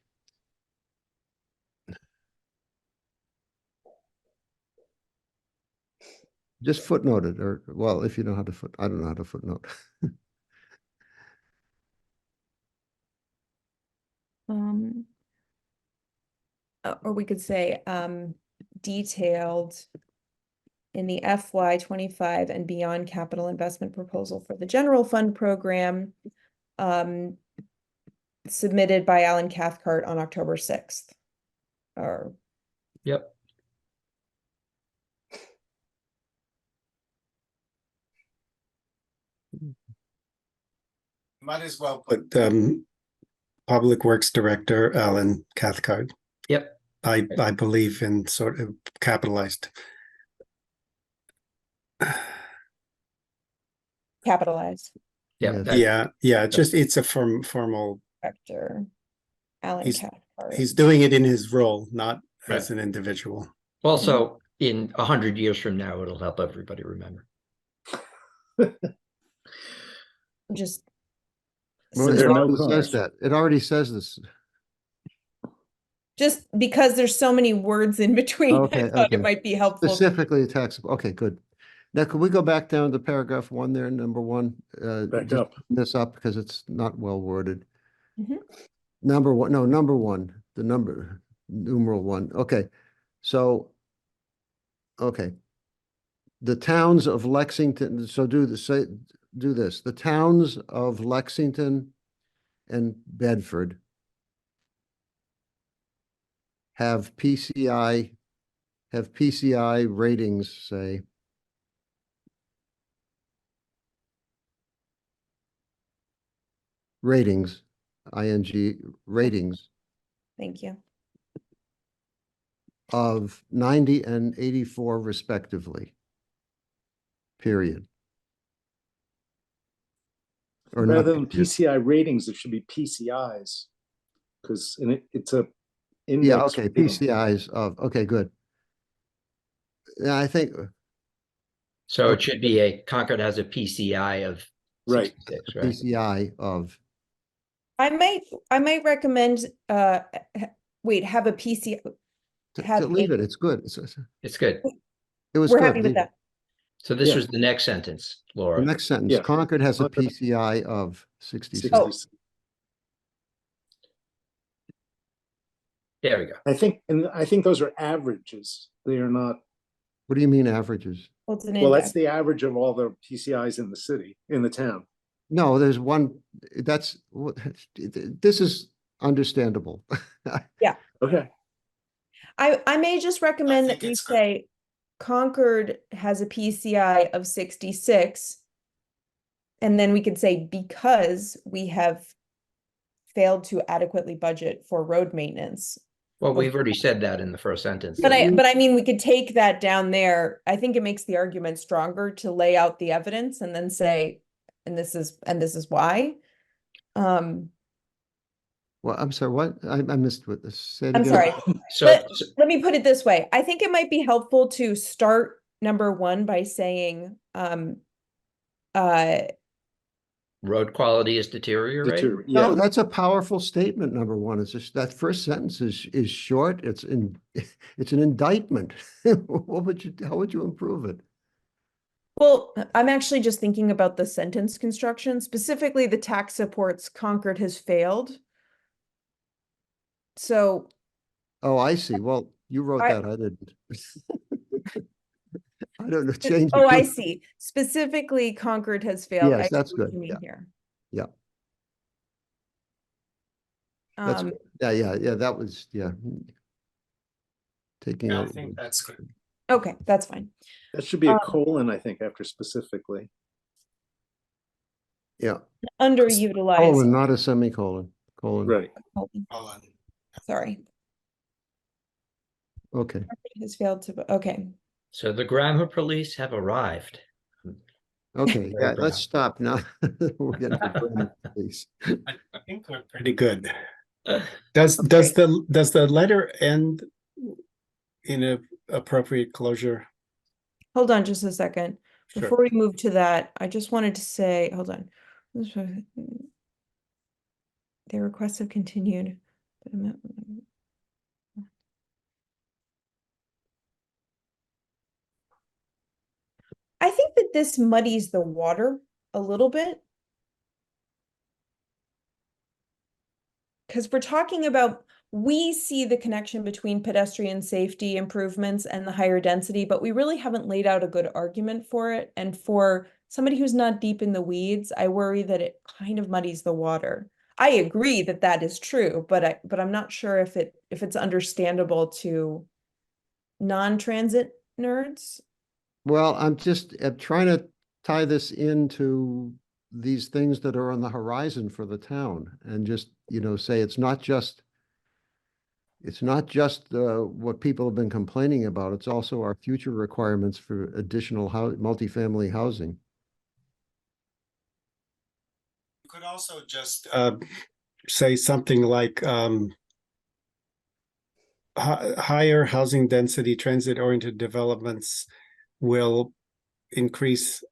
Just footnote it, or, well, if you know how to I don't know how to footnote. Or we could say detailed in the FY25 and beyond capital investment proposal for the general fund program submitted by Alan Cathcart on October 6th. Or Yep. Might as well But Public Works Director Alan Cathcart, Yep. I believe in sort of capitalized. capitalized Yeah. Yes. Yeah, it's a formal. director. Alan He's- Cathcart. He's doing it in his role, not as Right. an individual. Also, in 100 years from now, it'll help everybody remember. Just. Well, since it there are no already says cars. that. It already says this. Just because there's so many words in between, I Okay, thought it okay. might be helpful. Specifically taxable. Okay, good. Now, could we go back down to paragraph 1 there, number 1? Back Just up. this up because it's not well worded. Mhm. Number 1, no, number 1, the number, numeral 1. Okay, so, okay. The towns of Lexington, so do this. The towns of Lexington and Bedford have PCI ratings, say, ratings, ratings Thank you. of 90 and 84 respectively. Period. Or not Rather than period. PCI ratings, it should be PCIs. Because it's a Yeah, index. okay, rating. PCIs of, okay, good. Yeah, I think, So it should be Concord has a PCI of Right. 66, right? PCI of, I might recommend, wait, have a PC, to have leave a, it, it's good. It's good. It was we're good. happy with leave it. that. So this Yeah. was the next sentence, The Laura. next sentence, Yeah. Concord has a Concord- PCI of 66. Oh. There we go. I think those are averages. They are not. What do you mean averages? Well, it's an Well, index. that's the average of all the PCIs in the city, in the town. No, there's one, this is understandable. Okay. I may just recommend think that we it's good. say Concord has a PCI of 66. And then we could say because we have failed to adequately budget for road maintenance. Well, we've already said that in the first sentence. But I mean, we could take that down there. I think it makes the argument stronger to lay out the evidence and then say, and this is why. Well, I'm sorry, what? I missed what this said I'm again. sorry. So, Let me put it this way. I think it might be helpful to start number 1 by saying, road quality is deteriorating. No, No, that's a powerful statement, number 1. It's just that first sentence is short. It's an indictment. How would you improve it? well, I'm actually just thinking about the sentence construction, specifically the tax supports Concord has failed. So, Oh, I see. Well, you wrote I- that. I didn't. I don't know, change. oh, I it. see. Specifically, Concord has failed. Yes, I see that's what good. you mean Yeah. here. Yeah. That's, Um, yeah, that was, yeah. Taking Yeah, I out, think that's good. okay, that's fine. that should be a colon, I think, after specifically. yeah, Underutilized. colon, not a semicolon, colon. Right. Colin. Sorry, Okay, has failed to, okay. So the grammar police have arrived. okay, yeah, Very let's bad. stop now. We're getting to grammar, please. I think we're Pretty pretty good. Does the letter end in a appropriate closure? Hold on just a second. Sure. Before we move to that, I just wanted to say, hold on. Their requests have continued. I think that this muddies the water a little bit. Because we're talking about, we see the connection between pedestrian safety improvements and the higher density, but we really haven't laid out a good argument for it. And for somebody who's not deep in the weeds, I worry that it kind of muddies the water. I agree that that is true, but I'm not sure if it's understandable to non-transit nerds. Well, I'm trying to tie this into these things that are on the horizon for the town and just, say it's not just what people have been complaining about. It's also our future requirements for additional multifamily housing. You could also just say something like, higher housing density, transit-oriented developments will increase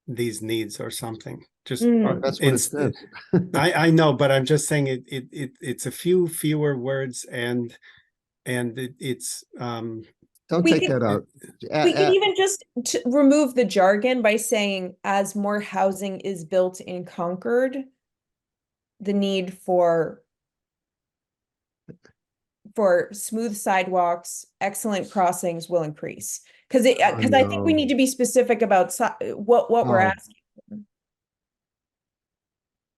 these needs or something. Just That's what it says. I know, but I'm just saying it's a few fewer words and it's Don't We take could- that out. We could even just remove the jargon by saying, as more housing is built in Concord, the need for smooth sidewalks, excellent crossings will increase. Because Oh, because I think we no. need to be specific about what we're Oh. asking.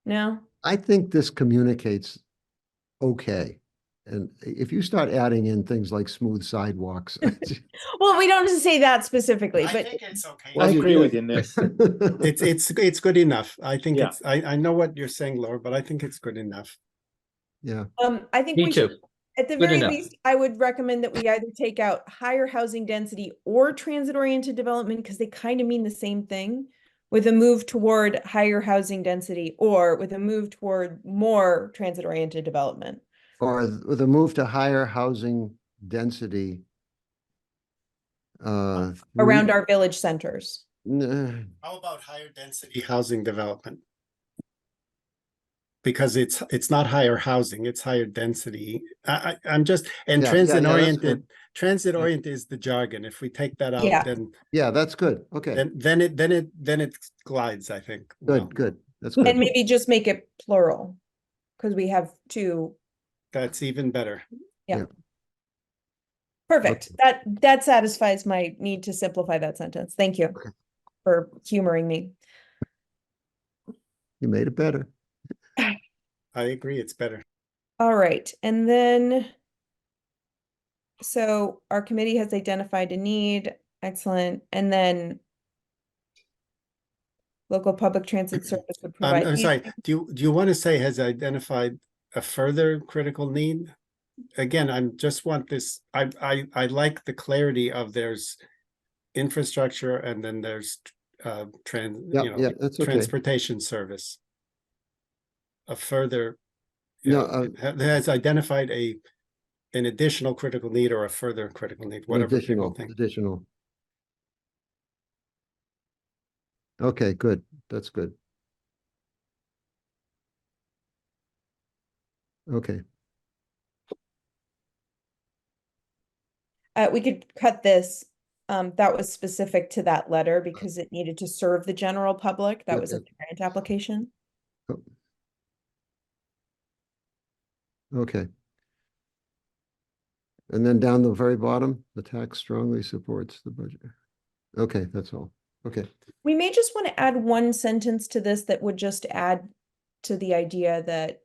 No? I think this communicates okay. And if you start adding in things like smooth sidewalks. Well, we don't have to say that specifically, I but think it's okay. I agree with you, Nick. it's good enough. I think Yeah. I know what you're saying, Laura, but I think it's good enough. Yeah, I think Me we should, too. at the Good very enough. least, I would recommend that we either take out higher housing density or transit-oriented development, because they kind of mean the same thing, with a move toward higher housing density or with a move toward more transit-oriented development. or with a move to higher housing density. Around our village centers. How about higher density? Housing development. Because it's not higher housing, it's higher density. I'm just, and Yeah, that's transit-oriented, good. transit-oriented is the jargon. If we take that Yeah. out, then Yeah, that's good. Okay, then it glides, I think. well. good. That's And good. maybe just make it plural, because we have two. That's even better. Perfect. That satisfies my need to simplify that sentence. Thank you Okay. for humoring me. You made it better. I agree, it's better. All right, and then so our committee has identified a need. Excellent. And then local public transit service would provide. I'm sorry, do you want to say has identified a further critical need? Again, I'm just want this, I like the clarity of there's infrastructure and then there's Yeah, yeah, that's okay. transportation service. A further, No, has identified an additional critical need or a further critical need, whatever people think. additional. Okay, good. That's good. Okay, We could cut this. That was specific to that letter because it needed to serve the general public. That Yeah, was a grant application. okay. And then down the very bottom, the tax strongly supports the budget. Okay, that's all. Okay, We may just want to add one sentence to this that would just add to the idea that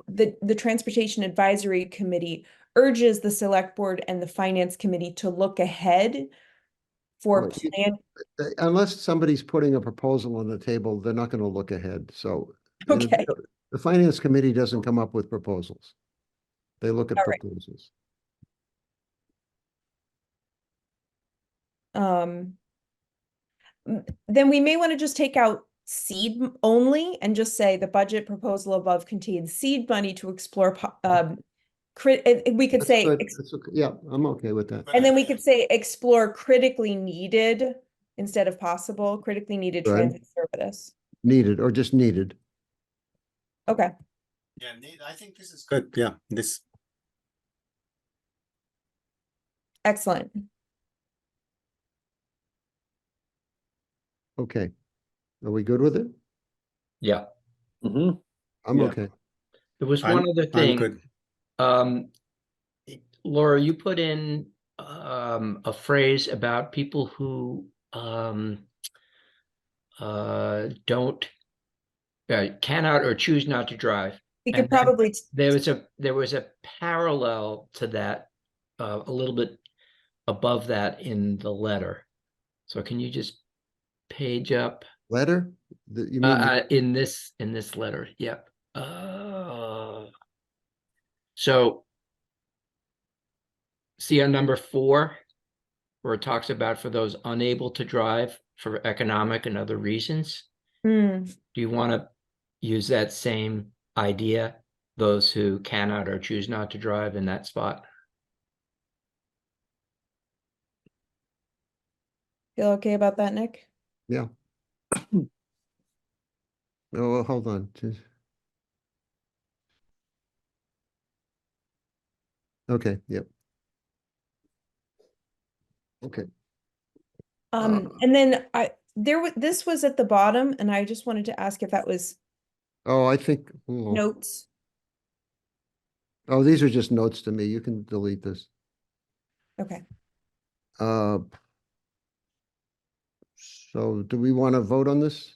the Transportation Advisory Committee urges the Select Board and the Finance Committee to look ahead for Well, plan. unless somebody's putting a proposal on the table, they're not going to look ahead. So Okay. the Finance Committee doesn't come up with proposals. They look at All right. proposals. Then we may want to just take out seed only and just say the budget proposal above contains seed money to explore we could That's say good. That's okay. Yeah, I'm okay with that. and then we could say explore critically needed instead of possible, critically needed Good. transit service. Needed or just needed. Okay. Yeah, I think this is good. Good, yeah, this, Excellent. Okay. Are we good with it? Yeah. Mhm. I'm Yeah. okay. There was I'm- one other I'm thing. good. Laura, you put in a phrase about people who don't cannot or choose not to drive. We could And then probably there was a parallel to that a little bit above that in the letter. So can you just page up Letter? You mean, in this letter? Yep. So see on number 4, where it talks about for those unable to drive for economic and other reasons. Hmm. Do you want to use that same idea? Those who cannot or choose not to drive in that spot? Feel okay about that, Nick? Yeah. Oh, well, hold on. Okay, yep. Okay. And then this was at the bottom, and I just wanted to ask if that was Oh, I think, oh, notes. these are just notes to me. You can delete this. Okay. Uh, so do we want to vote on this?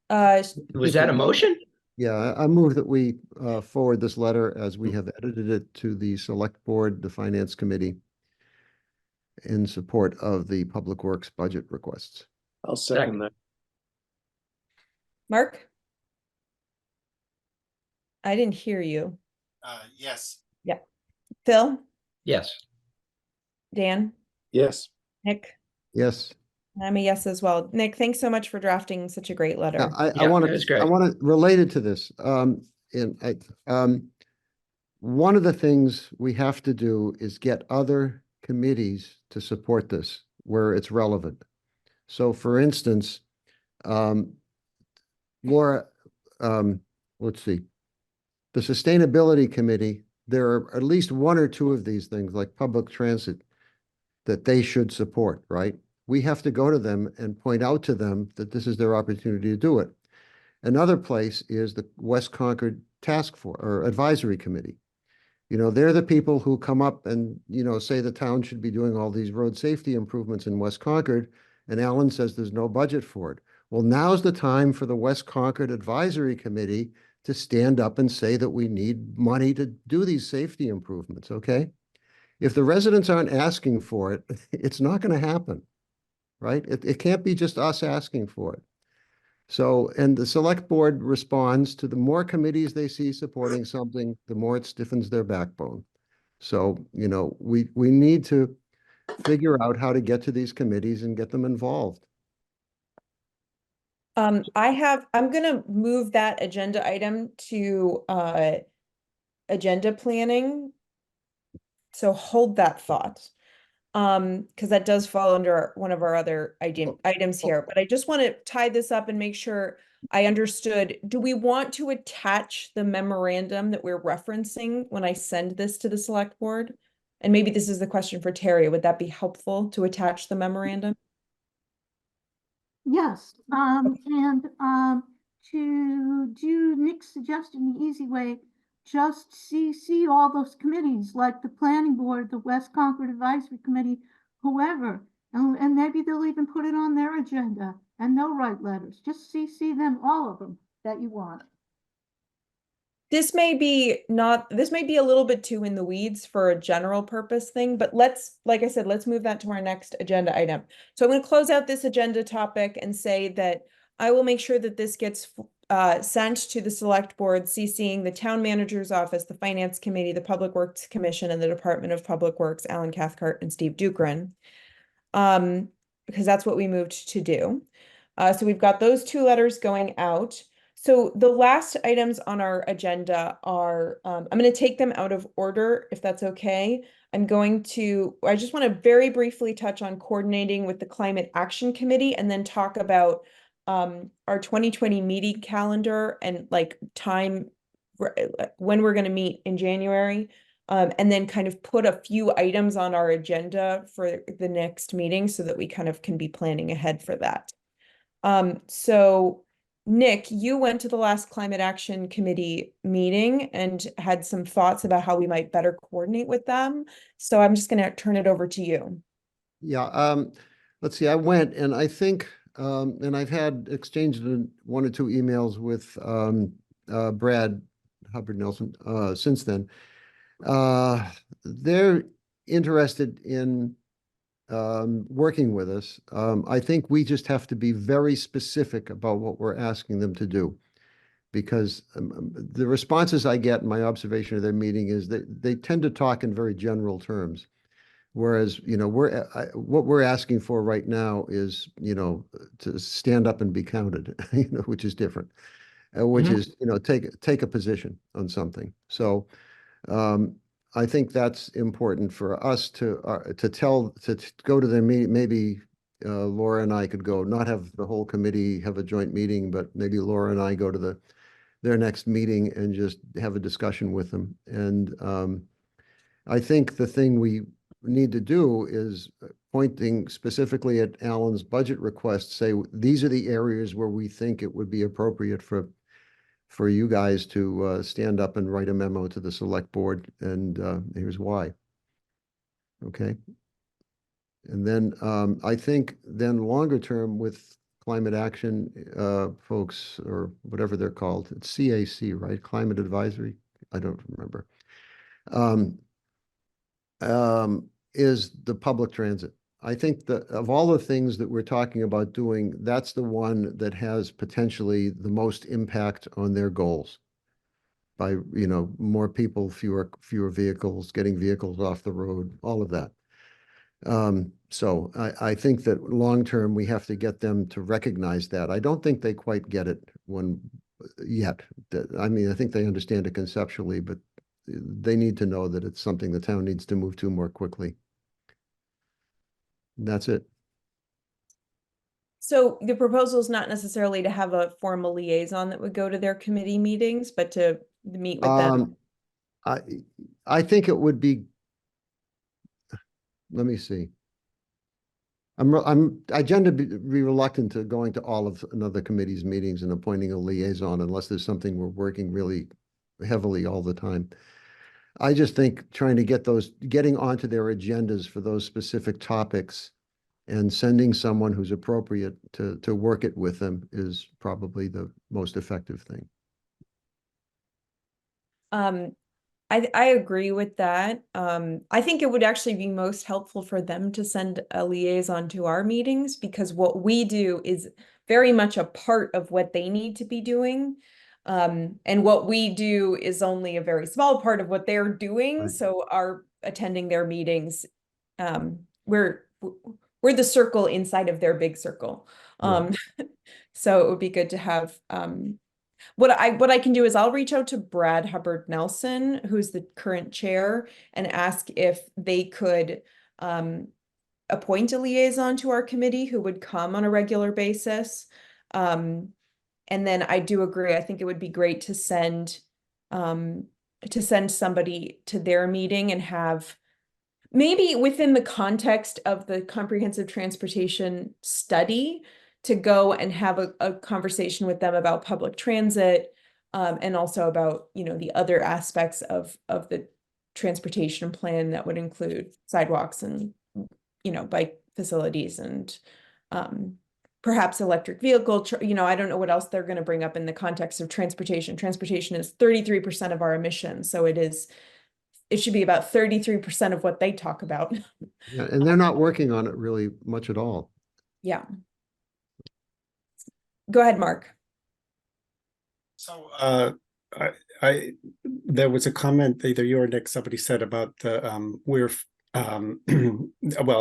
Was that a motion? Yeah, I move that we forward this letter as we have edited it to the Select Board, the Finance Committee, in support of the Public Works budget requests. I'll second that. Mark? I didn't hear you. Yes. Yeah. Phil? Yes. Dan? Yes. Nick? Yes. I'm a yes as well. Nick, thanks so much for drafting such a great Now, letter. I Yeah, want that was great. I want to, related to this, one of the things we have to do is get other committees to support this where it's relevant. So for instance, Laura, let's see, the Sustainability Committee, there are at least one or two of these things like public transit that they should support, right? We have to go to them and point out to them that this is their opportunity to do it. Another place is the West Concord Task Force or Advisory Committee. You know, they're the people who come up and, you know, say the town should be doing all these road safety improvements in West Concord, and Alan says there's no budget for it. Well, now's the time for the West Concord Advisory Committee to stand up and say that we need money to do these safety improvements, okay? If the residents aren't asking for it, it's not going to happen, right? It can't be just us asking for it. So, and the select board responds to the more committees they see supporting something, the more it stiffens their backbone. So, you know, we need to figure out how to get to these committees and get them involved. I'm gonna move that agenda item to agenda planning. So hold that thought. Because that does fall under one of our other items here, but I just want to tie this up and make sure I understood. Do we want to attach the memorandum that we're referencing when I send this to the select board? And maybe this is the question for Terry. Would that be helpful to attach the memorandum? Yes, to do Nick's suggestion the easy way, just CC all those committees, like the planning board, the West Concord Advisory Committee, whoever, and maybe they'll even put it on their agenda, and they'll write letters. Just CC them, all of them that you want. This may be a little bit too in the weeds for a general purpose thing, but like I said, let's move that to our next agenda item. So I'm going to close out this agenda topic and say that I will make sure that this gets sent to the select board, CCing the town manager's office, the finance committee, the Public Works Commission, and the Department of Public Works, Alan Cathcart and Steve Dukran. Because that's what we moved to do. So we've got those two letters going out. So the last items on our agenda are, I'm going to take them out of order, if that's okay. I just want to very briefly touch on coordinating with the Climate Action Committee and then talk about our 2020 meeting calendar and like time when we're going to meet in January. And then kind of put a few items on our agenda for the next meeting so that we kind of can be planning ahead for that. So Nick, you went to the last Climate Action Committee meeting and had some thoughts about how we might better coordinate with them. So I'm just going to turn it over to you. Yeah, let's see, I went and I think, and I've had exchanged one or two emails with Brad Hubbard Nelson since then. They're interested in working with us. I think we just have to be very specific about what we're asking them to do. Because the responses I get in my observation of their meeting is that they tend to talk in very general terms. Whereas, what we're asking for right now is, to stand up and be counted, which is different. Which Mhm. is, take a position on something. So I think that's important for us to go to their meeting. Maybe Laura and I could go, not have the whole committee have a joint meeting, but maybe Laura and I go to their next meeting and just have a discussion with them. And I think the thing we need to do is pointing specifically at Alan's budget request, say, these are the areas where we think it would be appropriate for you guys to stand up and write a memo to the select board, and here's why. Okay. And then I think then longer term with climate action folks, or whatever they're called, it's CAC, right? Climate Advisory. I don't remember. Um, is the public transit. I think that of all the things that we're talking about doing, that's the one that has potentially the most impact on their goals. By, more people, fewer vehicles, getting vehicles off the road, all of that. So I think that long-term, we have to get them to recognize that. I don't think they quite get it yet. I mean, I think they understand it conceptually, but they need to know that it's something the town needs to move to more quickly. And that's it. So the proposal is not necessarily to have a formal liaison that would go to their committee meetings, but to meet with them. I think it would be, let me see. I tend to be reluctant to going to all of another committee's meetings and appointing a liaison unless there's something we're working really heavily all the time. I just think trying to getting onto their agendas for those specific topics and sending someone who's appropriate to work it with them is probably the most effective thing. I agree with that. I think it would actually be most helpful for them to send a liaison to our meetings, because what we do is very much a part of what they need to be doing. And what we do is only a very small part of what they're doing. Right. So our attending their meetings, we're the circle inside of their big circle. So it would be good to have what I can do is I'll reach out to Brad Hubbard Nelson, who's the current chair, and ask if they could appoint a liaison to our committee who would come on a regular basis. And then I do agree, I think it would be great to send somebody to their meeting and have, maybe within the context of the comprehensive transportation study, to go and have a conversation with them about public transit, and also about, the other aspects of the transportation plan that would include sidewalks and, bike facilities and perhaps electric vehicle, I don't know what else they're going to bring up in the context of transportation. Transportation is 33% of our emissions, so it should be about 33% of what they talk about. Yeah, and they're not working on it really much at all. Yeah. Go ahead, Mark. So there was a comment, either you or Nick, somebody said about well,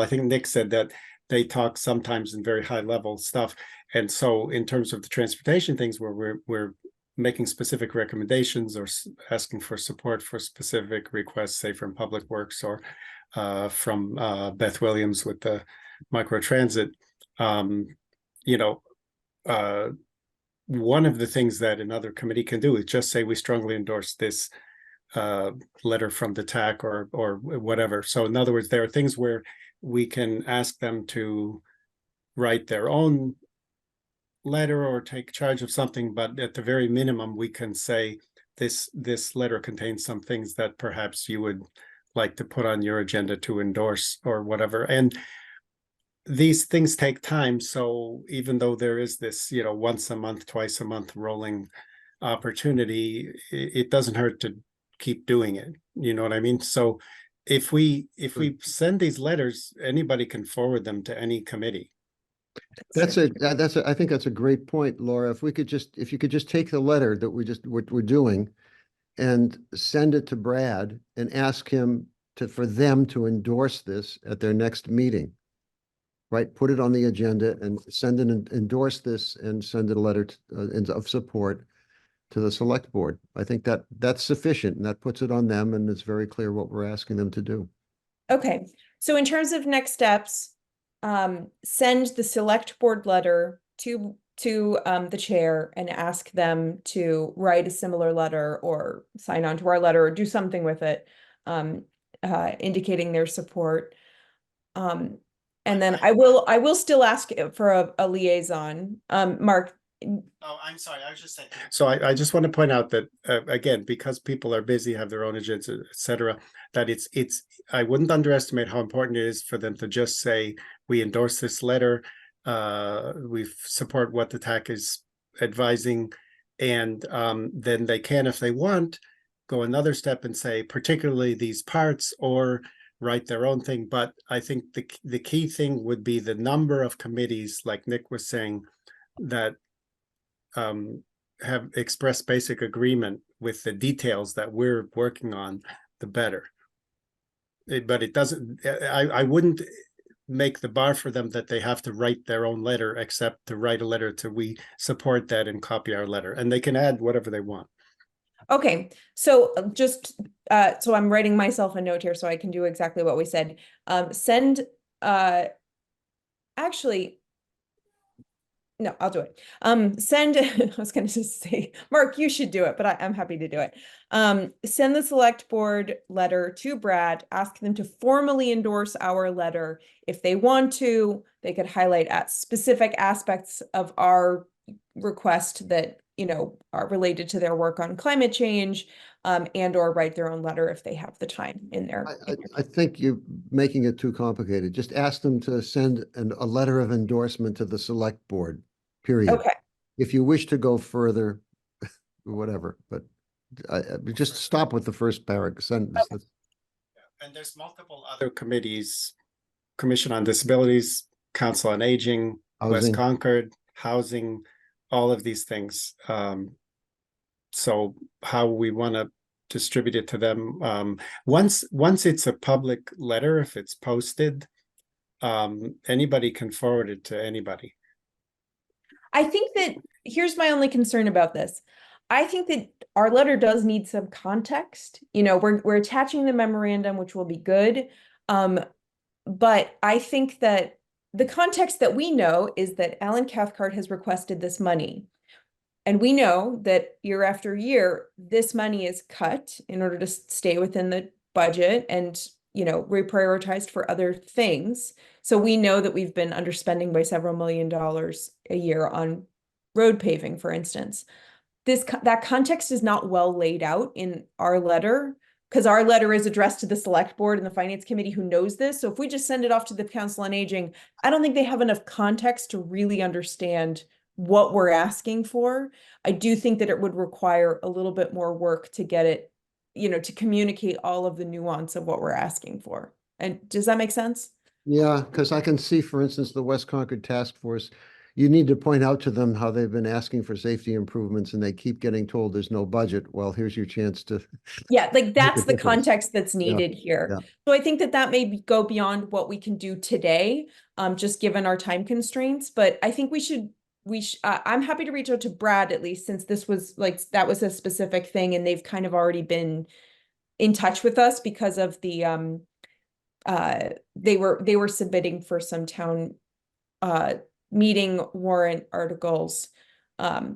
I think Nick said that they talk sometimes in very high level stuff. And so in terms of the transportation things where we're making specific recommendations or asking for support for specific requests, say from Public Works or from Beth Williams with the microtransit, one of the things that another committee can do is just say we strongly endorse this letter from the TAC or whatever. So in other words, there are things where we can ask them to write their own letter or take charge of something, but at the very minimum, we can say this letter contains some things that perhaps you would like to put on your agenda to endorse or whatever. And these things take time. So even though there is this, once a month, twice a month rolling opportunity, it doesn't hurt to keep doing it. You know what I mean? So if we send these letters, anybody can forward them to any committee. I think that's a great point, Laura. If you could just take the letter that we're doing and send it to Brad and ask him for them to endorse this at their next meeting. Right, put it on the agenda and endorse this and send a letter of support to the select board. I think that that's sufficient, and that puts it on them, and it's very clear what we're asking them to do. Okay, so in terms of next steps, send the select board letter to the chair and ask them to write a similar letter or sign on to our letter or do something with it, indicating their support. And then I will still ask for a liaison. Mark. Oh, I'm sorry, I was just saying. So I just want to point out that, again, because people are busy, have their own agendas, et cetera, that I wouldn't underestimate how important it is for them to just say, we endorse this letter, we support what the TAC is advising, and then they can, if they want, go another step and say, particularly these parts, or write their own thing. But I think the key thing would be the number of committees, like Nick was saying, that have expressed basic agreement with the details that we're working on, the better. But it doesn't, I wouldn't make the bar for them that they have to write their own letter, except to write a letter to, we support that, and copy our letter, and they can add whatever they want. Okay, so just so I'm writing myself a note here so I can do exactly what we said. Send actually, no, I'll do it. Send, I was going to just say, Mark, you should do it, but I'm happy to do it. Send the select board letter to Brad, ask them to formally endorse our letter. If they want to, they could highlight at specific aspects of our request that, you know, are related to their work on climate change, and or write their own letter if they have the time in their. I think you're making it too complicated. Just ask them to send a letter of endorsement to the select board, period. Okay. If you wish to go further, whatever, but just stop with the first paragraph sentence. Okay. And there's multiple other committees: Commission on Disabilities, Council on Aging, West Housing. Concord, Housing, all of these things. So how we want to distribute it to them, once it's a public letter, if it's posted, anybody can forward it to anybody. I think that here's my only concern about this. I think that our letter does need some context. You know, we're attaching the memorandum, which will be good. But I think that the context that we know is that Alan Cathcart has requested this money. And we know that year after year, this money is cut in order to stay within the budget and, you know, reprioritized for other things. So we know that we've been underspending by several $1 million a year on road paving, for instance. That context is not well laid out in our letter, because our letter is addressed to the select board and the finance committee who knows this. So if we just send it off to the Council on Aging, I don't think they have enough context to really understand what we're asking for. I do think that it would require a little bit more work to get it, you know, to communicate all of the nuance of what we're asking for. And does that make sense? Yeah, because I can see, for instance, the West Concord Task Force, you need to point out to them how they've been asking for safety improvements and they keep getting told there's no budget. Well, here's your chance to. Yeah, like that's the difference. context that's needed here. yeah. So I think that may go beyond what we can do today, just given our time constraints. But I think I'm happy to reach out to Brad, at least, since this was that was a specific thing and they've kind of already been in touch with us because of the they were submitting for some town meeting warrant articles,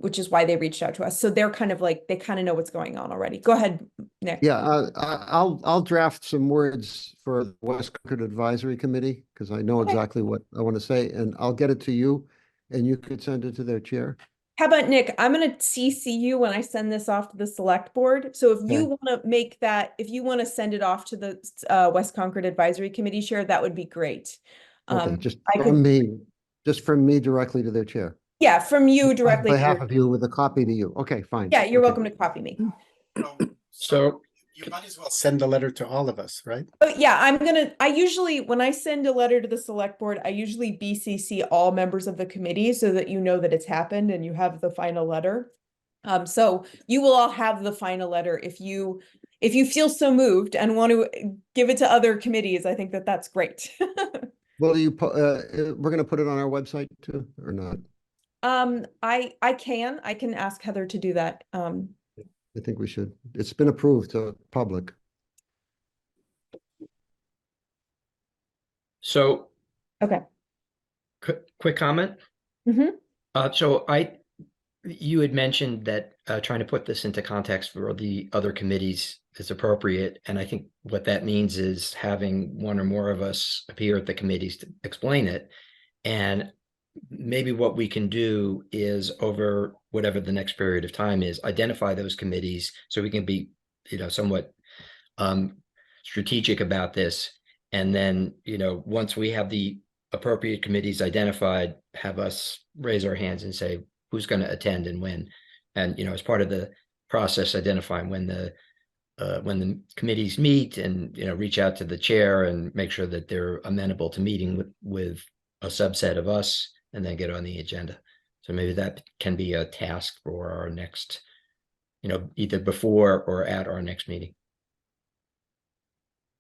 which is why they reached out to us. So they're kind of they kind of know what's going on already. Go ahead, Nick. Yeah, I'll draft some words for the West Concord Advisory Committee because I know exactly what I want to say, and I'll get it to you, and you could send it to their chair. How about Nick? I'm going to CC you when I send this off to the select board. So if you want to if you want to send it off to the West Concord Advisory Committee chair, that would be great. Okay, just from me directly to their chair. Yeah, from you directly. On behalf of you with a copy to you. Okay, fine. Yeah, you're welcome to copy me. So You might as well send the letter to all of us, right? Oh, yeah, I usually, when I send a letter to the select board, I usually BCC all members of the committee so that you know that it's happened and you have the final letter. So you will all have the final letter. if you feel so moved and want to give it to other committees, I think that that's great. Will you, we're gonna put it on our website too, or not? I can ask Heather to do that. I think we should. It's been approved to public. So Okay. quick comment. Mhm. So you had mentioned that trying to put this into context for the other committees is appropriate. And I think what that means is having one or more of us appear at the committees to explain it. And maybe what we can do is, over whatever the next period of time is, identify those committees so we can be, somewhat strategic about this. And then, once we have the appropriate committees identified, have us raise our hands and say who's going to attend and when. And, as part of the process, identifying when the committees meet, and, reach out to the chair and make sure that they're amenable to meeting with a subset of us, and then get on the agenda. So maybe that can be a task for our next, either before or at our next meeting.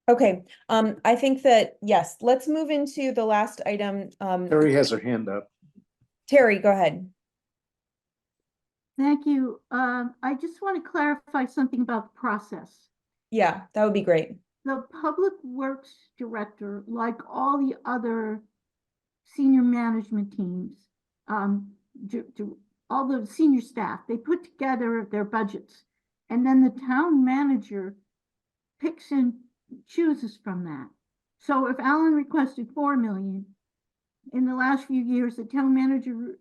Okay, I think that, yes, let's move into the last item. Terry has her hand up. Terry, go ahead. Thank you. I just want to clarify something about the process. Yeah, that would be great. The Public Works Director, like all the other senior management teams, all the senior staff, they put together their budgets. And then the town manager picks and chooses from that. So if Alan requested 4 million, in the last few years, the town manager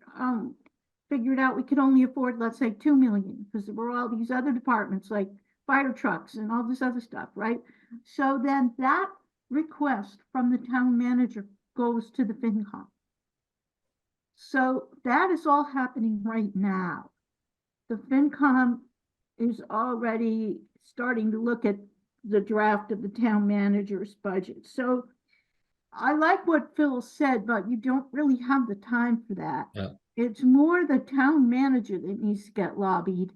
figured out we could only afford, let's say, 2 million, because there were all these other departments like fire trucks and all this other stuff, right? So then that request from the town manager goes to the FinCom. So that is all happening right now. The FinCom is already starting to look at the draft of the town manager's budget. So I like what Phil said, but you don't really have the time for that. Yeah. It's more the town manager that needs to get lobbied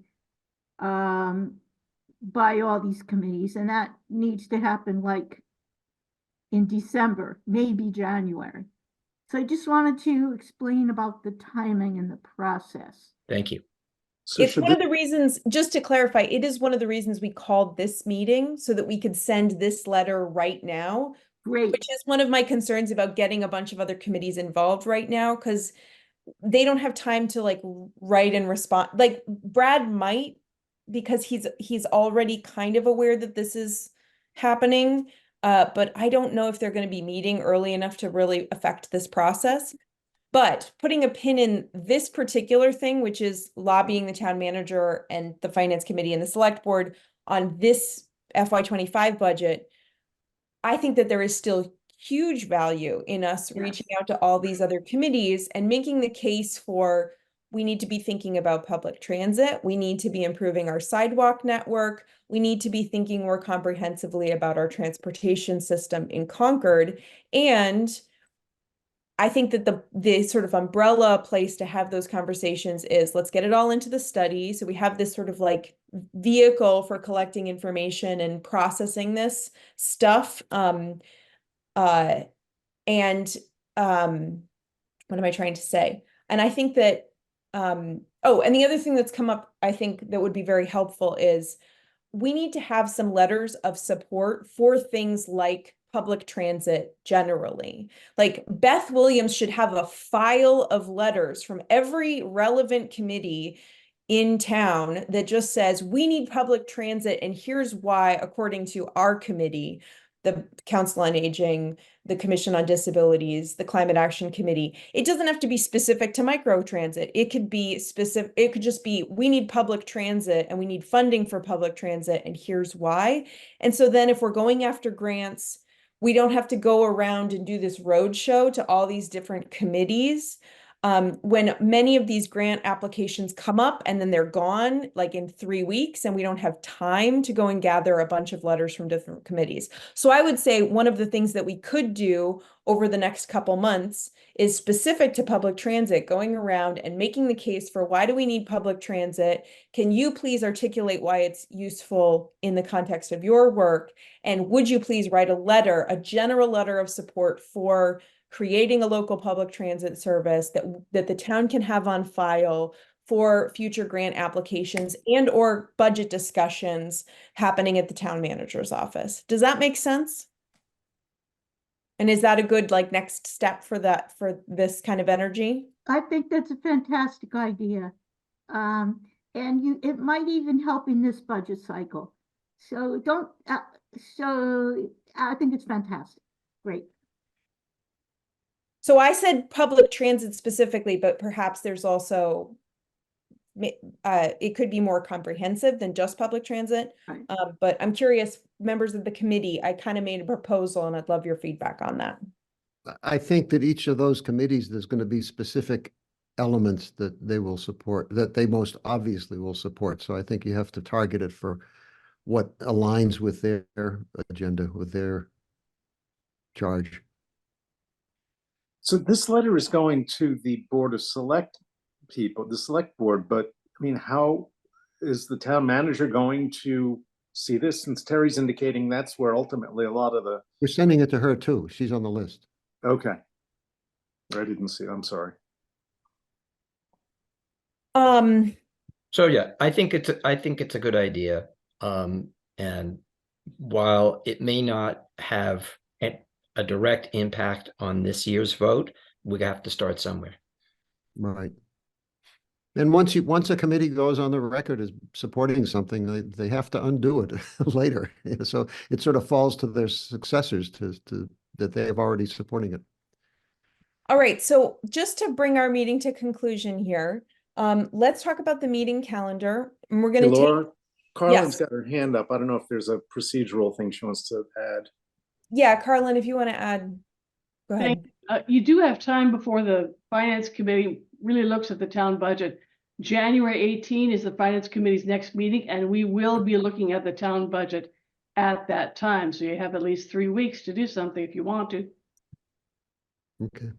by all these committees, and that needs to happen like in December, maybe January. So I just wanted to explain about the timing and the process. Thank you. So It's should one of the reasons, just to clarify, it is one of the reasons we called this meeting so that we could send this letter right now, Great. which is one of my concerns about getting a bunch of other committees involved right now, because they don't have time to like write and respond. Like Brad might, because he's already kind of aware that this is happening. But I don't know if they're going to be meeting early enough to really affect this process. But putting a pin in this particular thing, which is lobbying the town manager and the finance committee and the select board on this FY25 budget, I think that there is still huge value in us reaching out to all these other committees and making the case for, we need to be thinking about public transit. We need to be improving our sidewalk network. We need to be thinking more comprehensively about our transportation system in Concord. And I think that the sort of umbrella place to have those conversations is, let's get it all into the study. So we have this sort of like vehicle for collecting information and processing this stuff. What am I trying to say? And I think that, oh, and the other thing that's come up, I think that would be very helpful is we need to have some letters of support for things like public transit generally. Like Beth Williams should have a file of letters from every relevant committee in town that just says, we need public transit, and here's why, according to our committee, the Council on Aging, the Commission on Disabilities, the Climate Action Committee. It doesn't have to be specific to microtransit. It could be specific. It could just be, we need public transit and we need funding for public transit, and here's why. And so then if we're going after grants, we don't have to go around and do this roadshow to all these different committees. when many of these grant applications come up and then they're gone like in 3 weeks, and we don't have time to go and gather a bunch of letters from different committees. So I would say one of the things that we could do over the next couple months is specific to public transit, going around and making the case for why do we need public transit? Can you please articulate why it's useful in the context of your work? And would you please write a letter, a general letter of support for creating a local public transit service that the town can have on file for future grant applications and or budget discussions happening at the town manager's office. Does that make sense? And is that a good like next step for this kind of energy? I think that's a fantastic idea. And it might even help in this budget cycle. So so I think it's fantastic. Great. So I said public transit specifically, but perhaps there's also it could be more comprehensive than just public transit. Right. But I'm curious, members of the committee, I kind of made a proposal and I'd love your feedback on that. I think that each of those committees, there's going to be specific elements that they will support, that they most obviously will support. So I think you have to target it for what aligns with their agenda, with their charge. So this letter is going to the Board of Select people, the Select Board, but I mean, how is the town manager going to see this, since Terry's indicating that's where ultimately a lot of the, We're sending it to her too. She's on the list. okay. I didn't see it, I'm sorry. So yeah, I think it's a good idea. And while it may not have a direct impact on this year's vote, we have to start somewhere. Right. And once a committee goes on the record as supporting something, they have to undo it later. So it sort of falls to their successors to that they have already supporting it. All right, so just to bring our meeting to conclusion here, let's talk about the meeting calendar. And we're going to take. Laura, Carlin's Yes. got her hand up. I don't know if there's a procedural thing she wants to add. Yeah, Carlin, if you want to add, go ahead. You do have time before the finance committee really looks at the town budget. January 18 is the finance committee's next meeting, and we will be looking at the town budget at that time. So you have at least 3 weeks to do something if you want to. Okay.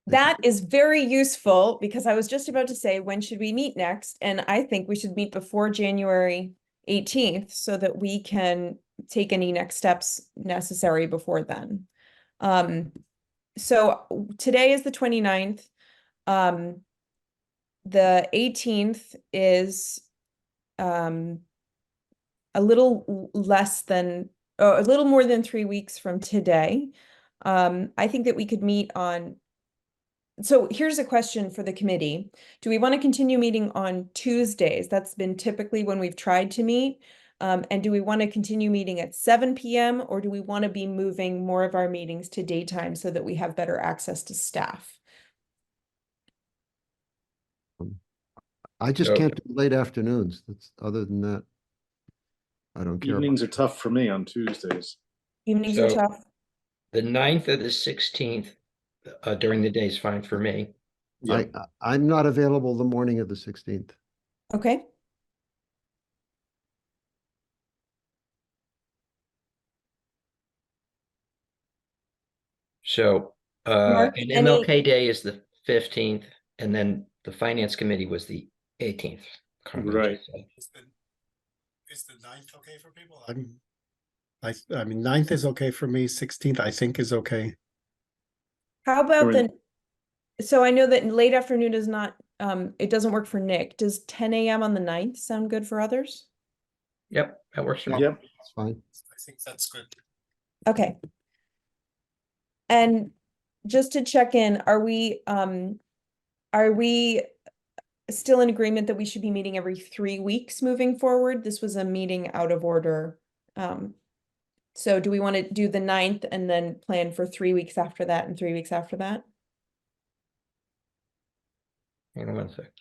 That is very useful because I was just about to say, when should we meet next? And I think we should meet before January 18th so that we can take any next steps necessary before then. So today is the 29th. The 18th is a little less than, a little more than 3 weeks from today. I think that we could meet on. So here's a question for the committee. Do we want to continue meeting on Tuesdays? That's been typically when we've tried to meet. And do we want to continue meeting at 7 p.m. or do we want to be moving more of our meetings to daytime so that we have better access to staff? I just So- can't do late afternoons. That's other than that, I don't care. Evenings are tough for me on Tuesdays. Evenings are So- tough. The 9th or the 16th during the day is fine for me. Yeah, I'm not available the morning of the 16th. Okay. So Mark, and any- MLK Day is the 15th, and then the finance committee was the 18th. Right. Is the 9th okay for people? I mean, 9th is okay for me, 16th I think is okay. How about Right. so I know that late afternoon is not, it doesn't work for Nick. Does 10 a.m. on the 9th sound good for others? Yep, that works for me. yep. It's fine. I think that's good. Okay. And just to check in, are we still in agreement that we should be meeting every 3 weeks moving forward? This was a meeting out of order. So do we want to do the 9th and then plan for 3 weeks after that and 3 weeks after that? Hang on one sec.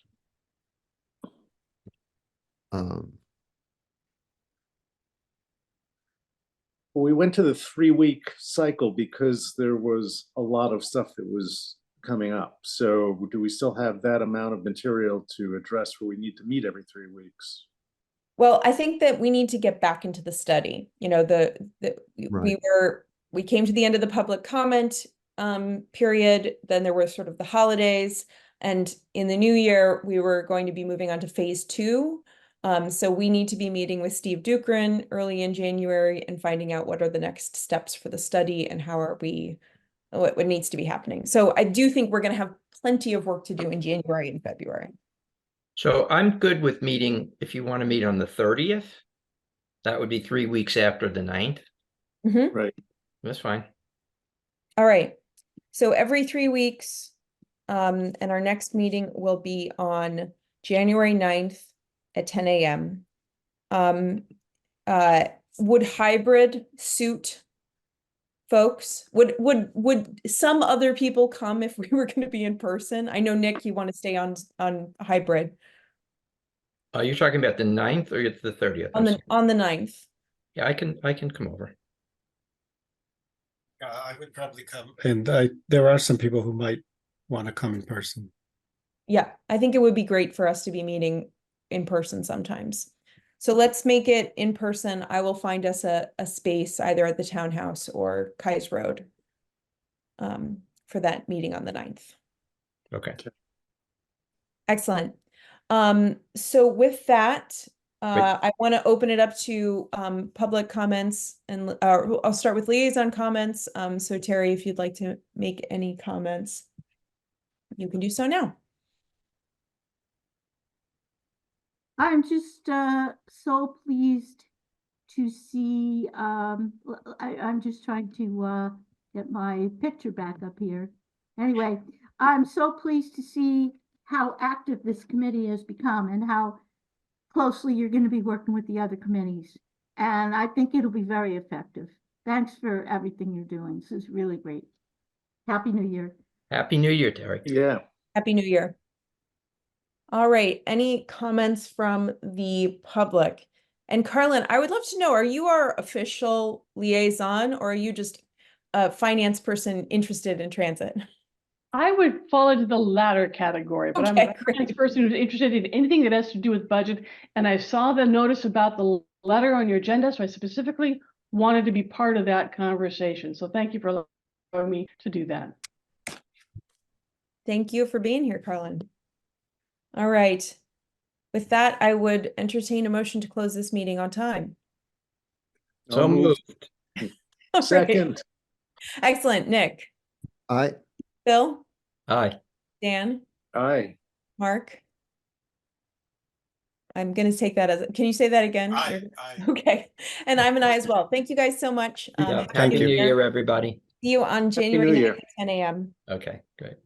Well, we went to the 3-week cycle because there was a lot of stuff that was coming up. So do we still have that amount of material to address where we need to meet every 3 weeks? Well, I think that we need to get back into the study. You know, Right. we came to the end of the public comment period, then there were sort of the holidays, and in the new year, we were going to be moving on to phase 2. So we need to be meeting with Steve Dukran early in January and finding out what are the next steps for the study and what needs to be happening. So I do think we're going to have plenty of work to do in January and February. So I'm good with meeting, if you want to meet on the 30th. That would be 3 weeks after the 9th. Mhm. Right. That's fine. All right. So every 3 weeks, and our next meeting will be on January 9th at 10 a.m. Would hybrid suit folks? Would some other people come if we were going to be in person? I know, Nick, you want to stay on hybrid You're talking about the 9th or the 30th? on the 9th. Yeah, I can come over. I would probably come, and there are some people who might want to come in person. Yeah, I think it would be great for us to be meeting in person sometimes. So let's make it in person. I will find us a space either at the townhouse or Kais Road for that meeting on the 9th. Okay. Excellent. So with that, I want to open it up to public comments, and I'll start with liaison comments. So Terry, if you'd like to make any comments, you can do so now. I'm just so pleased to see, I'm just trying to get my picture back up here. Anyway, I'm so pleased to see how active this committee has become and how closely you're going to be working with the other committees. And I think it'll be very effective. Thanks for everything you're doing. This is really great. Happy New Year. Happy New Year, Terry. Yeah. Happy New Year. All right, any comments from the public? And Carlin, I would love to know, are you our official liaison or are you just a finance person interested in transit? I would fall into the latter category, but I'm Okay, a great. finance person who's interested in anything that has to do with budget. And I saw the notice about the letter on your agenda, so I specifically wanted to be part of that conversation. So thank you for allowing me to do that. Thank you for being here, Carlin. All right. With that, I would entertain a motion to close this meeting on time. So moved. All right. Second. Excellent. Nick, I, Phil, Aye. Dan, Aye. Mark. I'm going to take that as, can you say that again? Aye. Okay. And I'm an aye as well. Thank you guys so much. Yeah, Thank Happy you. New Year, everybody. See you on New January 9th Year. at 10 a.m. Okay, great.